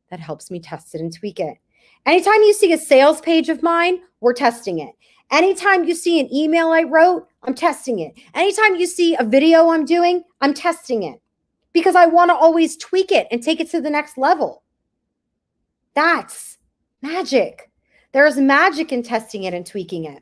that helps me test it and tweak it. Anytime you see a sales page of mine, we're testing it. Anytime you see an email I wrote, I'm testing it. Anytime you see a video I'm doing, I'm testing it. Because I want to always tweak it and take it to the next level. That's magic. There's magic in testing it and tweaking it.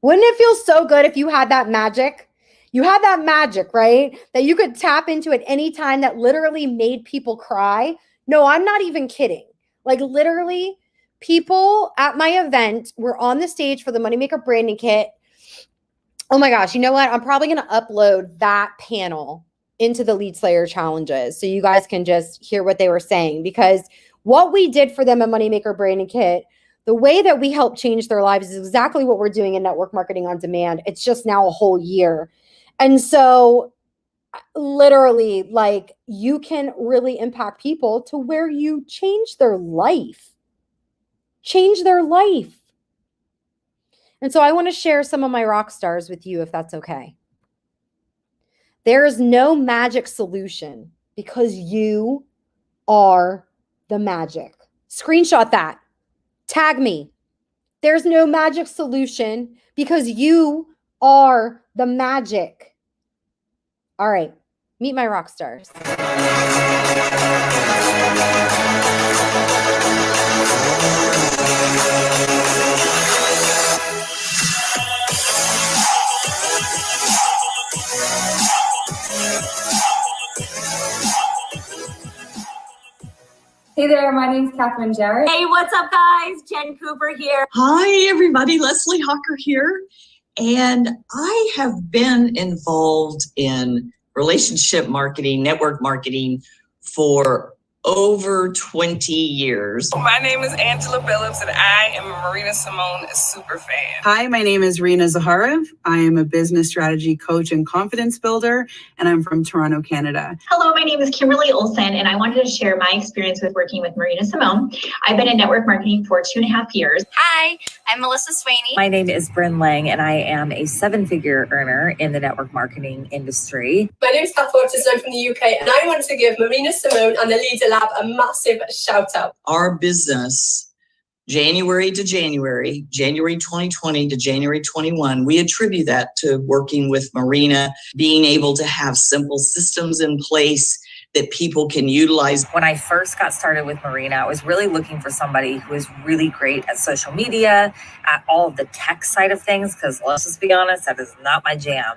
Wouldn't it feel so good if you had that magic? You had that magic, right? That you could tap into at any time that literally made people cry. No, I'm not even kidding. Like literally, people at my event were on the stage for the Moneymaker Branding Kit. Oh my gosh, you know what? I'm probably going to upload that panel into the Lead Slayer challenges so you guys can just hear what they were saying, because what we did for them at Moneymaker Branding Kit, the way that we help change their lives is exactly what we're doing in Network Marketing on Demand. It's just now a whole year. And so literally, like, you can really impact people to where you change their life. Change their life. And so I want to share some of my rock stars with you, if that's okay. There is no magic solution because you are the magic. Screenshot that. Tag me. There's no magic solution because you are the magic. All right, meet my rock stars. Hey there, my name's Catherine Jarrett. Hey, what's up, guys? Jen Cooper here. Hi, everybody. Leslie Hawker here. And I have been involved in relationship marketing, network marketing for over 20 years. My name is Angela Billups, and I am a Marina Simone super fan. Hi, my name is Rina Zaharev. I am a business strategy coach and confidence builder, and I'm from Toronto, Canada. Hello, my name is Kimberly Olsen, and I wanted to share my experience with working with Marina Simone. I've been in network marketing for 2.5 years. Hi, I'm Melissa Sweeney. My name is Bryn Lang, and I am a 7-figure earner in the network marketing industry. My name is Kath Waters, I'm from the UK, and I want to give Marina Simone and the Leader Lab a massive shout out. Our business, January to January, January 2020 to January 21, we attribute that to working with Marina, being able to have simple systems in place that people can utilize. When I first got started with Marina, I was really looking for somebody who is really great at social media, at all of the tech side of things, because let's just be honest, that is not my jam.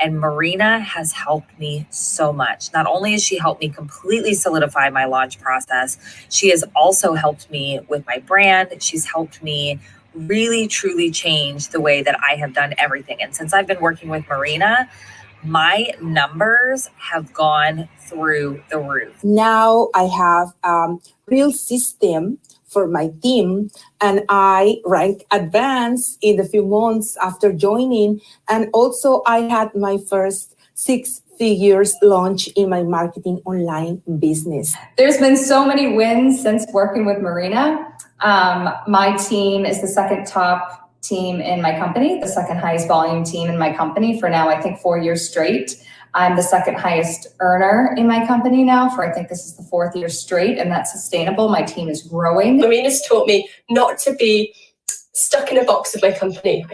And Marina has helped me so much. Not only has she helped me completely solidify my launch process, she has also helped me with my brand. She's helped me really, truly change the way that I have done everything. And since I've been working with Marina, my numbers have gone through the roof. Now I have a real system for my team, and I ranked advanced in the few months after joining. And also I had my first 6 figures launch in my marketing online business. There's been so many wins since working with Marina. My team is the second top team in my company, the second highest volume team in my company for now, I think 4 years straight. I'm the second highest earner in my company now for, I think this is the 4th year straight, and that's sustainable. My team is growing. Marina's taught me not to be stuck in a box of my company.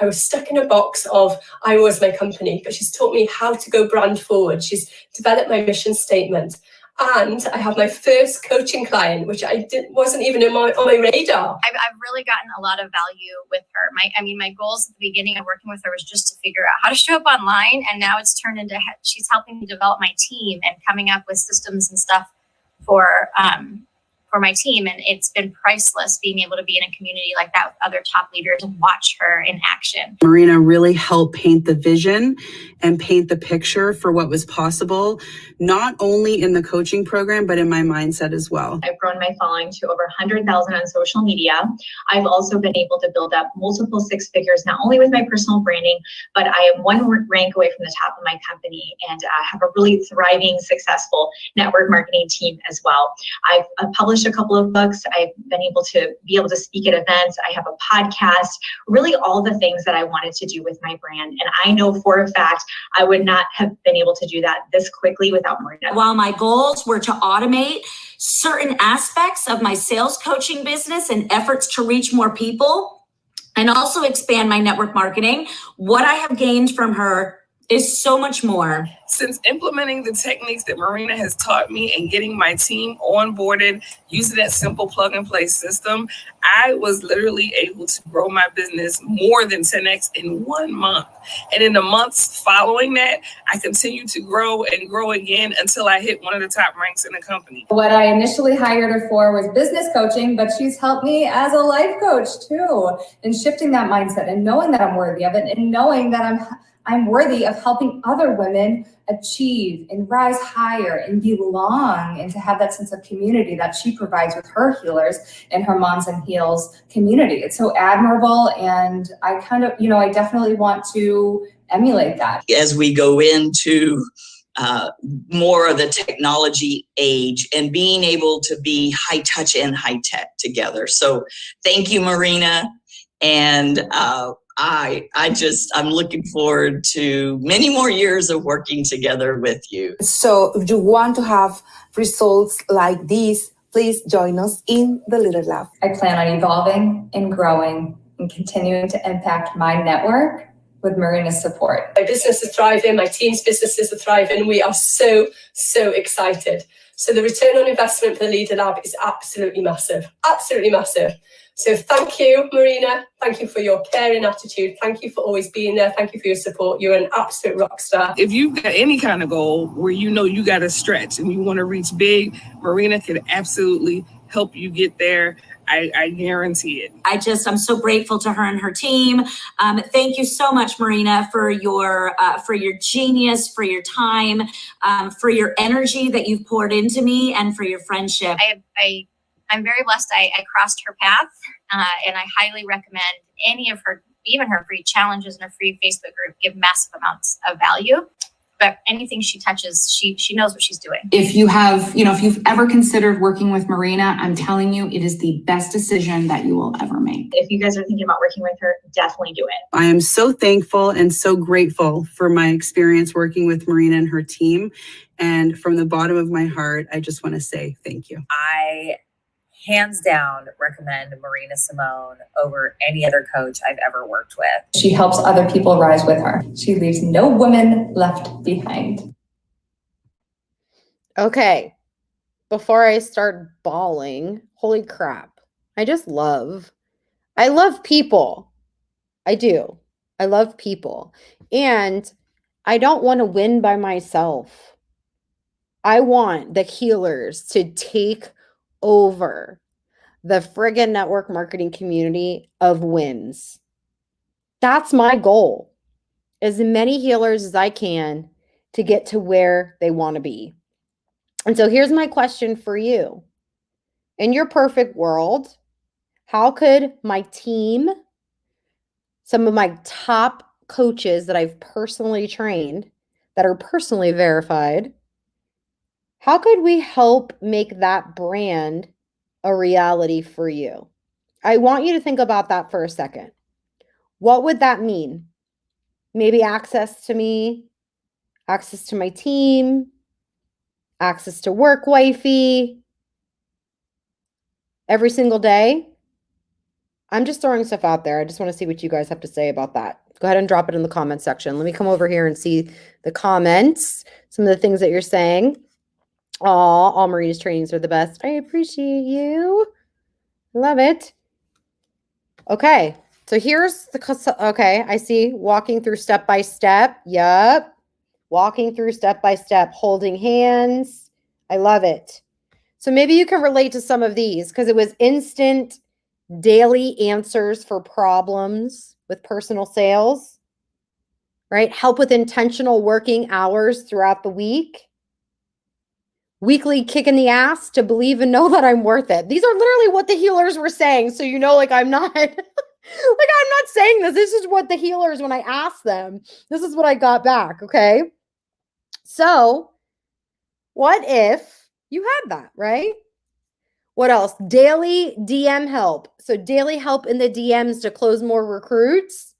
I was stuck in a box of I was my company, but she's taught me how to go brand forward. She's developed my mission statement. And I have my first coaching client, which wasn't even on my radar. I've really gotten a lot of value with her. My goals at the beginning of working with her was just to figure out how to show up online. And now it's turned into, she's helping me develop my team and coming up with systems and stuff for my team. And it's been priceless being able to be in a community like that with other top leaders and watch her in action. Marina really helped paint the vision and paint the picture for what was possible, not only in the coaching program, but in my mindset as well. I've grown my following to over 100,000 on social media. I've also been able to build up multiple 6 figures, not only with my personal branding, but I am 1 rank away from the top of my company and have a really thriving, successful network marketing team as well. I've published published a couple of books. I've been able to speak at events. I have a podcast, really all the things that I wanted to do with my brand. And I know for a fact, I would not have been able to do that this quickly without Marina. While my goals were to automate certain aspects of my sales coaching business and efforts to reach more people and also expand my network marketing, what I have gained from her is so much more. Since implementing the techniques that Marina has taught me and getting my team onboarded, using that simple plug and play system, I was literally able to grow my business more than 10x in 1 month. And in the months following that, I continued to grow and grow again until I hit one of the top ranks in the company. What I initially hired her for was business coaching, but she's helped me as a life coach too, in shifting that mindset and knowing that I'm worthy of it and knowing that I'm worthy of helping other women achieve and rise higher and belong and to have that sense of community that she provides with her healers and her Moms and Heals community. It's so admirable, and I I definitely want to emulate that. As we go into more of the technology age and being able to be high touch and high tech together. So thank you, Marina. And I'm looking forward to many more years of working together with you. So if you want to have results like this, please join us in the Leader Lab. I plan on evolving and growing and continuing to impact my network with Marina's support. My business is thriving, my team's businesses are thriving. We are so excited. So the return on investment for the Leader Lab is absolutely massive, absolutely massive. So thank you, Marina. Thank you for your caring attitude. Thank you for always being there. Thank you for your support. You're an absolute rock star. If you've got any kind of goal where you know you got to stretch and you want to reach big, Marina can absolutely help you get there. I guarantee it. I'm so grateful to her and her team. Thank you so much, Marina, for your genius, for your time, for your energy that you've poured into me, and for your friendship. I'm very blessed I crossed her path, and I highly recommend any of her, even her free challenges and her free Facebook group give massive amounts of value. But anything she touches, she knows what she's doing. If you've ever considered working with Marina, I'm telling you, it is the best decision that you will ever make. If you guys are thinking about working with her, definitely do it. I am so thankful and so grateful for my experience working with Marina and her team. And from the bottom of my heart, I just want to say thank you. I hands down recommend Marina Simone over any other coach I've ever worked with. She helps other people rise with her. She leaves no woman left behind. Okay, before I start bawling, holy crap. I love people. I do. I love people. And I don't want to win by myself. I want the healers to take over the friggin' network marketing community of wins. That's my goal. As many healers as I can to get to where they want to be. And so here's my question for you. In your perfect world, how could my team, some of my top coaches that I've personally trained, that are personally verified, how could we help make that brand a reality for you? I want you to think about that for a second. What would that mean? Maybe access to me, access to my team, access to Work Wifey every single day. I'm just throwing stuff out there. I just want to see what you guys have to say about that. Go ahead and drop it in the comment section. Let me come over here and see the comments, some of the things that you're saying. All Marina's trainings are the best. I appreciate you. Love it. Okay. So here's okay. I see walking through step by step. Yep. Walking through step by step, holding hands. I love it. So maybe you can relate to some of these because it was instant daily answers for problems with personal sales, right? Help with intentional working hours throughout the week. Weekly kick in the ass to believe and know that I'm worth it. These are literally what the healers were saying. So, I'm not, I'm not saying this. This is what the healers, when I asked them, this is what I got back. Okay. So what if you had that, right? What else? Daily DM help. So daily help in the DMs to close more recruits.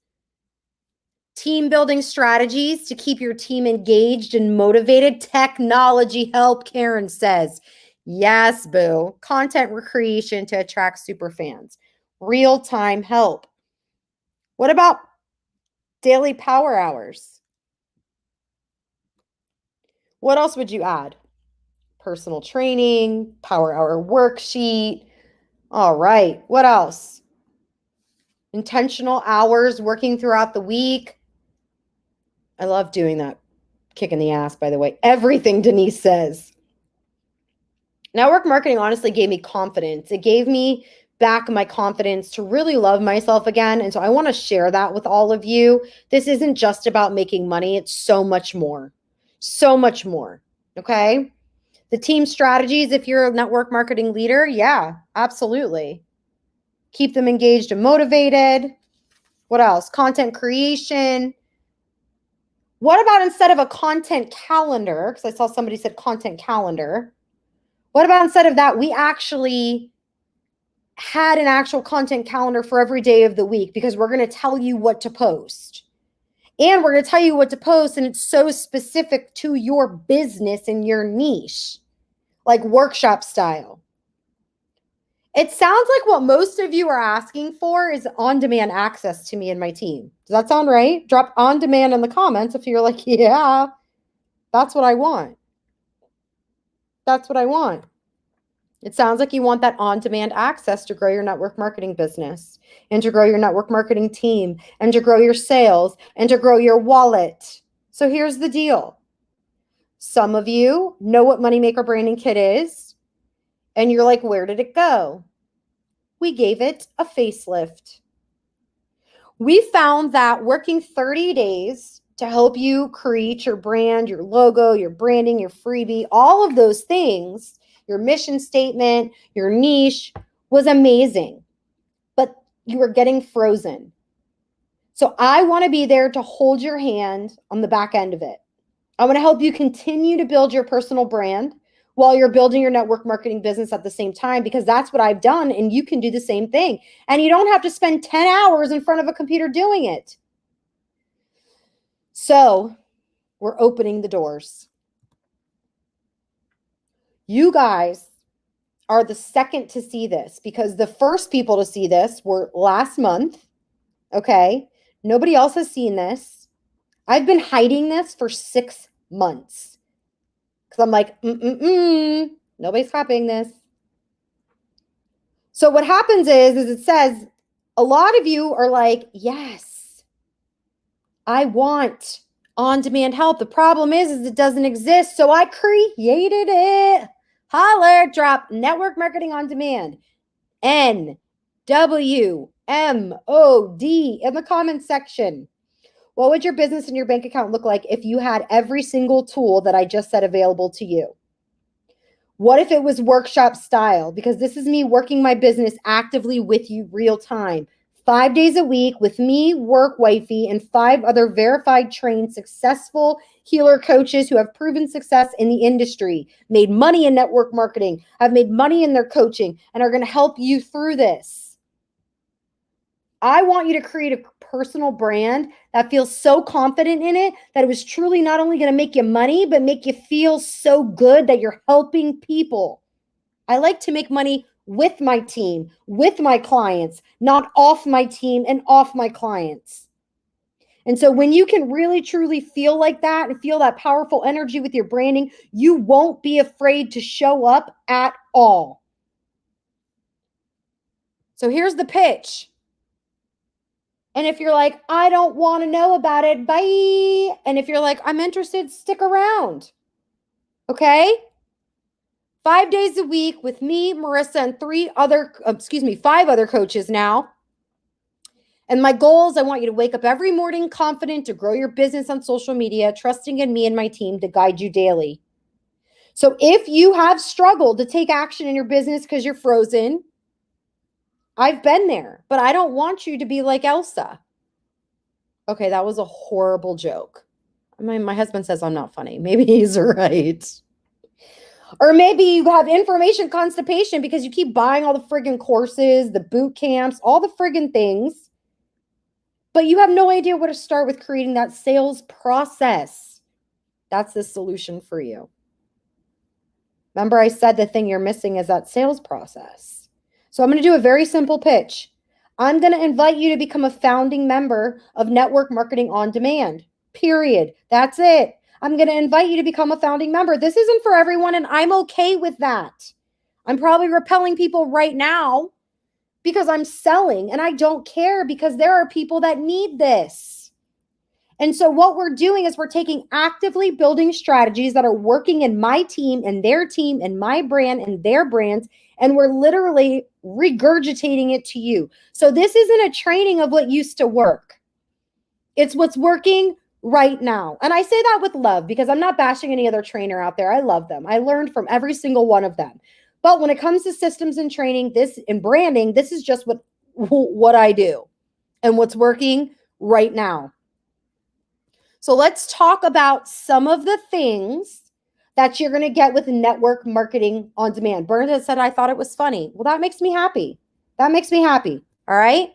Team building strategies to keep your team engaged and motivated. Technology help, Karen says. Yes, boo. Content creation to attract super fans. Real-time help. What about daily power hours? What else would you add? Personal training, power hour worksheet. All right. What else? Intentional hours working throughout the week. I love doing that. Kick in the ass, by the way. Everything Denise says. Network marketing honestly gave me confidence. It gave me back my confidence to really love myself again. And so I want to share that with all of you. This isn't just about making money. It's so much more. So much more. Okay? The team strategies, if you're a network marketing leader, yeah, absolutely. Keep them engaged and motivated. What else? Content creation. What about instead of a content calendar, because I saw somebody said content calendar. What about instead of that, we actually had an actual content calendar for every day of the week, because we're going to tell you what to post. And we're going to tell you what to post, and it's so specific to your business and your niche, like workshop style. It sounds like what most of you are asking for is on-demand access to me and my team. Does that sound right? Drop on-demand in the comments if you're like, yeah, that's what I want. That's what I want. It sounds like you want that on-demand access to grow your network marketing business and to grow your network marketing team and to grow your sales and to grow your wallet. So here's the deal. Some of you know what Moneymaker Branding Kit is, and you're like, where did it go? We gave it a facelift. We found that working 30 days to help you create your brand, your logo, your branding, your freebie, all of those things, your mission statement, your niche was amazing, but you were getting frozen. So I want to be there to hold your hand on the back end of it. I want to help you continue to build your personal brand while you're building your network marketing business at the same time, because that's what I've done, and you can do the same thing. And you don't have to spend 10 hours in front of a computer doing it. So we're opening the doors. You guys are the second to see this, because the first people to see this were last month. Okay. Nobody else has seen this. I've been hiding this for 6 months because I'm like, nobody's copying this. So what happens is it says a lot of you are like, yes, I want on-demand help. The problem is it doesn't exist. So I created it. Holler, drop Network Marketing on Demand. NWMOD in the comments section. What would your business and your bank account look like if you had every single tool that I just said available to you? What if it was workshop style? Because this is me working my business actively with you real time. 5 days a week with me, Work Wifey, and 5 other verified, trained, successful healer coaches who have proven success in the industry, made money in network marketing, have made money in their coaching, and are going to help you through this. I want you to create a personal brand that feels so confident in it that it was truly not only going to make you money, but make you feel so good that you're helping people. I like to make money with my team, with my clients, not off my team and off my clients. And so when you can really truly feel like that and feel that powerful energy with your branding, you won't be afraid to show up at all. So here's the pitch. And if you're like, I don't want to know about it, bye. And if you're like, I'm interested, stick around. Okay? 5 days a week with me, Marissa, and 5 other coaches now. And my goal is I want you to wake up every morning confident to grow your business on social media, trusting in me and my team to guide you daily. So if you have struggled to take action in your business because you're frozen, I've been there, but I don't want you to be like Elsa. Okay, that was a horrible joke. My husband says I'm not funny. Maybe he's right. Or maybe you have information constipation because you keep buying all the friggin' courses, the boot camps, all the friggin' things, but you have no idea where to start with creating that sales process. That's the solution for you. Remember, I said the thing you're missing is that sales process. So I'm going to do a very simple pitch. I'm going to invite you to become a founding member of Network Marketing on Demand. Period. That's it. I'm going to invite you to become a founding member. This isn't for everyone, and I'm okay with that. I'm probably repelling people right now because I'm selling, and I don't care because there are people that need this. And so what we're doing is we're taking actively building strategies that are working in my team and my brand and their brands, and we're literally regurgitating it to you. So this isn't a training of what used to work. It's what's working right now. And I say that with love because I'm not bashing any other trainer out there. I love them. I learned from every single one of them. But when it comes to systems and training, this and branding, this is just what I do and what's working right now. So let's talk about some of the things that you're going to get with Network Marketing on Demand. Bernadette said, I thought it was funny. Well, that makes me happy. That makes me happy. All right.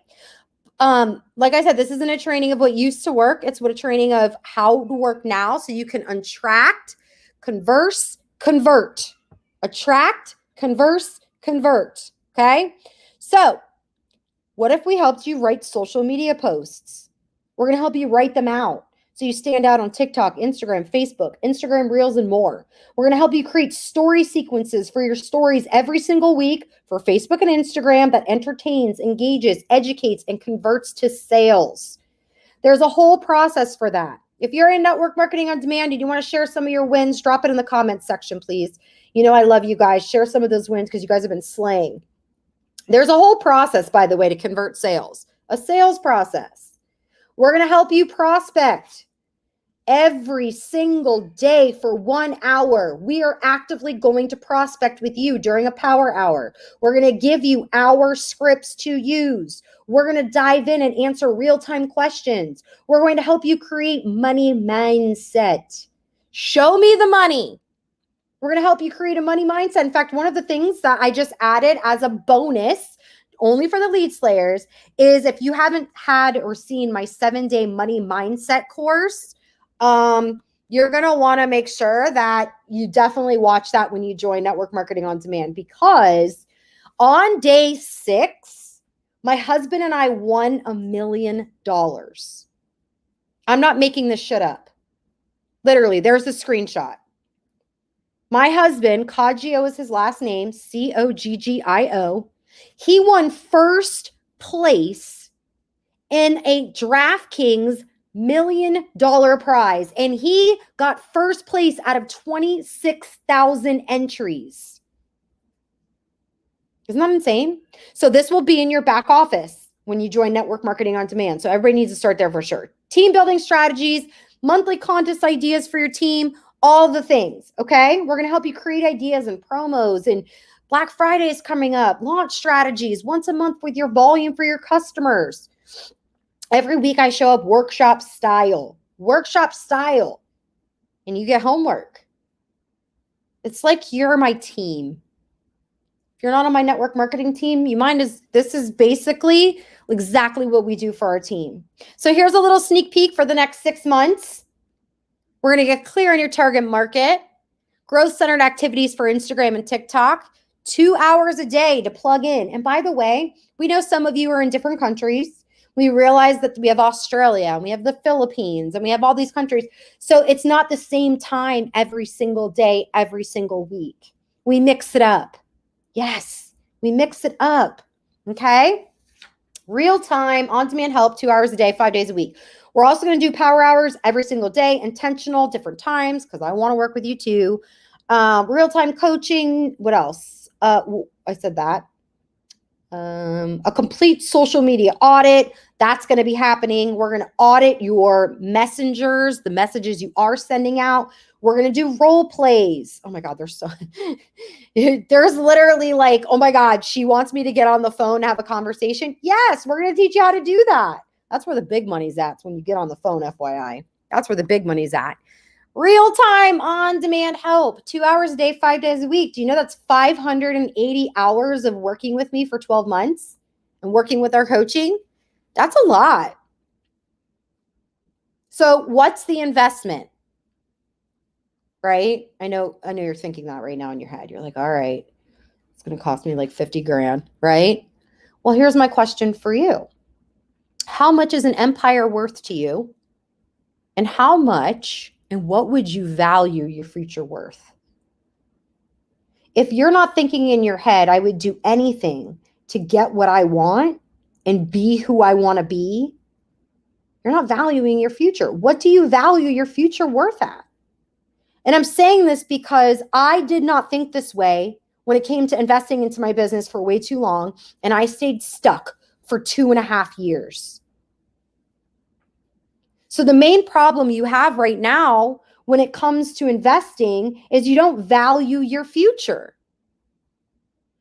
Like I said, this isn't a training of what used to work. It's what a training of how to work now so you can attract, converse, convert. Attract, converse, convert. Okay. So what if we helped you write social media posts? We're going to help you write them out so you stand out on TikTok, Instagram, Facebook, Instagram Reels, and more. We're going to help you create story sequences for your stories every single week for Facebook and Instagram that entertains, engages, educates, and converts to sales. There's a whole process for that. If you're in Network Marketing on Demand and you want to share some of your wins, drop it in the comments section, please. You know I love you guys. Share some of those wins because you guys have been slaying. There's a whole process, by the way, to convert sales. A sales process. We're going to help you prospect every single day for 1 hour. We are actively going to prospect with you during a power hour. We're going to give you our scripts to use. We're going to dive in and answer real-time questions. We're going to help you create money mindset. Show me the money. We're going to help you create a money mindset. In fact, one of the things that I just added as a bonus only for the lead slayers is if you haven't had or seen my 7-day money mindset course, you're going to want to make sure that you definitely watch that when you join Network Marketing on Demand, because on day 6, my husband and I won $1 million. I'm not making this shit up. Literally, there's a screenshot. My husband, Coggio is his last name, Coggio. He won first place in a DraftKings $1 million prize, and he got first place out of 26,000 entries. Isn't that insane? So this will be in your back office when you join Network Marketing on Demand. So everybody needs to start there for sure. Team building strategies, monthly contest ideas for your team, all the things, okay? We're going to help you create ideas and promos, and Black Friday is coming up, launch strategies once a month with your volume for your customers. Every week I show up workshop style, and you get homework. It's like you're my team. If you're not on my network marketing team, this is basically exactly what we do for our team. So here's a little sneak peek for the next 6 months. We're going to get clear on your target market, growth-centered activities for Instagram and TikTok, 2 hours a day to plug in. And by the way, we know some of you are in different countries. We realize that we have Australia, and we have the Philippines, and we have all these countries. So it's not the same time every single day, every single week. We mix it up. Yes, we mix it up. Okay? Real time, on-demand help, 2 hours a day, 5 days a week. We're also going to do power hours every single day, intentional, different times, because I want to work with you too. Real-time coaching. What else? I said that. A complete social media audit. That's going to be happening. We're going to audit your messengers, the messages you are sending out. We're going to do role plays. Oh my God, there's literally like, oh my God, she wants me to get on the phone and have a conversation. Yes, we're going to teach you how to do that. That's where the big money's at. It's when you get on the phone, FYI. That's where the big money's at. Real-time on-demand help, 2 hours a day, 5 days a week. Do you know that's 580 hours of working with me for 12 months and working with our coaching? That's a lot. So what's the investment? Right? I know you're thinking that right now in your head. You're like, all right, it's going to cost me like 50 grand, right? Well, here's my question for you. How much is an empire worth to you? And how much and what would you value your future worth? If you're not thinking in your head, I would do anything to get what I want and be who I want to be, you're not valuing your future. What do you value your future worth at? And I'm saying this because I did not think this way when it came to investing into my business for way too long, and I stayed stuck for 2.5 years. So the main problem you have right now when it comes to investing is you don't value your future.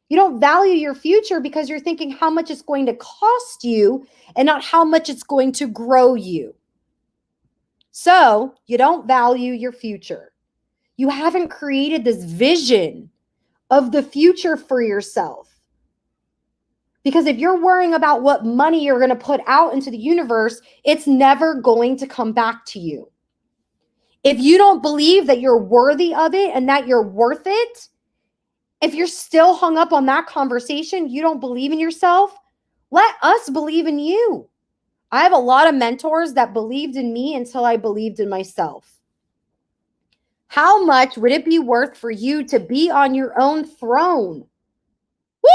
You don't value your future because you're thinking how much it's going to cost you and not how much it's going to grow you. So you don't value your future. You haven't created this vision of the future for yourself. Because if you're worrying about what money you're going to put out into the universe, it's never going to come back to you. If you don't believe that you're worthy of it and that you're worth it, if you're still hung up on that conversation, you don't believe in yourself, let us believe in you. I have a lot of mentors that believed in me until I believed in myself. How much would it be worth for you to be on your own throne? Woo!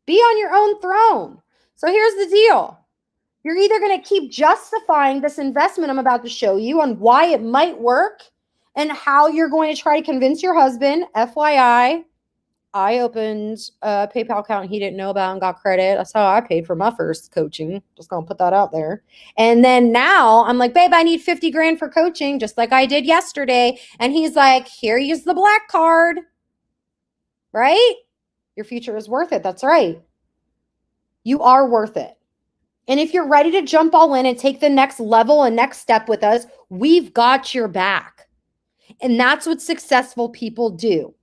Be on your own throne. So here's the deal. You're either going to keep justifying this investment I'm about to show you on why it might work and how you're going to try to convince your husband. FYI, I opened a PayPal account he didn't know about and got credit. That's how I paid for my first coaching. Just going to put that out there. And then now I'm like, babe, I need 50 grand for coaching, just like I did yesterday. And he's like, here, use the black card. Right? Your future is worth it. That's right. You are worth it. And if you're ready to jump all in and take the next level and next step with us, we've got your back. And that's what successful people do.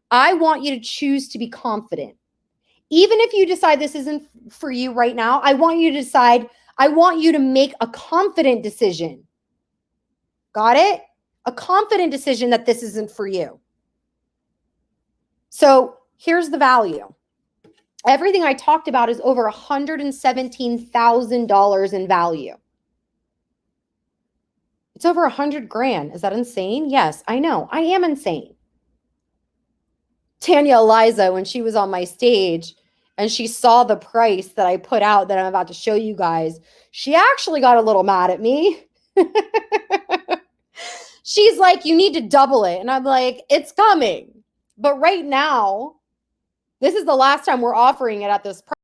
I want you to choose to be confident. Even if you decide this isn't for you right now, I want you to decide, I want you to make a confident decision. Got it? A confident decision that this isn't for you. So here's the value. Everything I talked about is over $117,000 in value. It's over 100 grand. Is that insane? Yes, I know. I am insane. Tanya Eliza, when she was on my stage and she saw the price that I put out that I'm about to show you guys, she actually got a little mad at me. She's like, you need to double it. And I'm like, it's coming. But right now, this is the last time we're offering it at this price.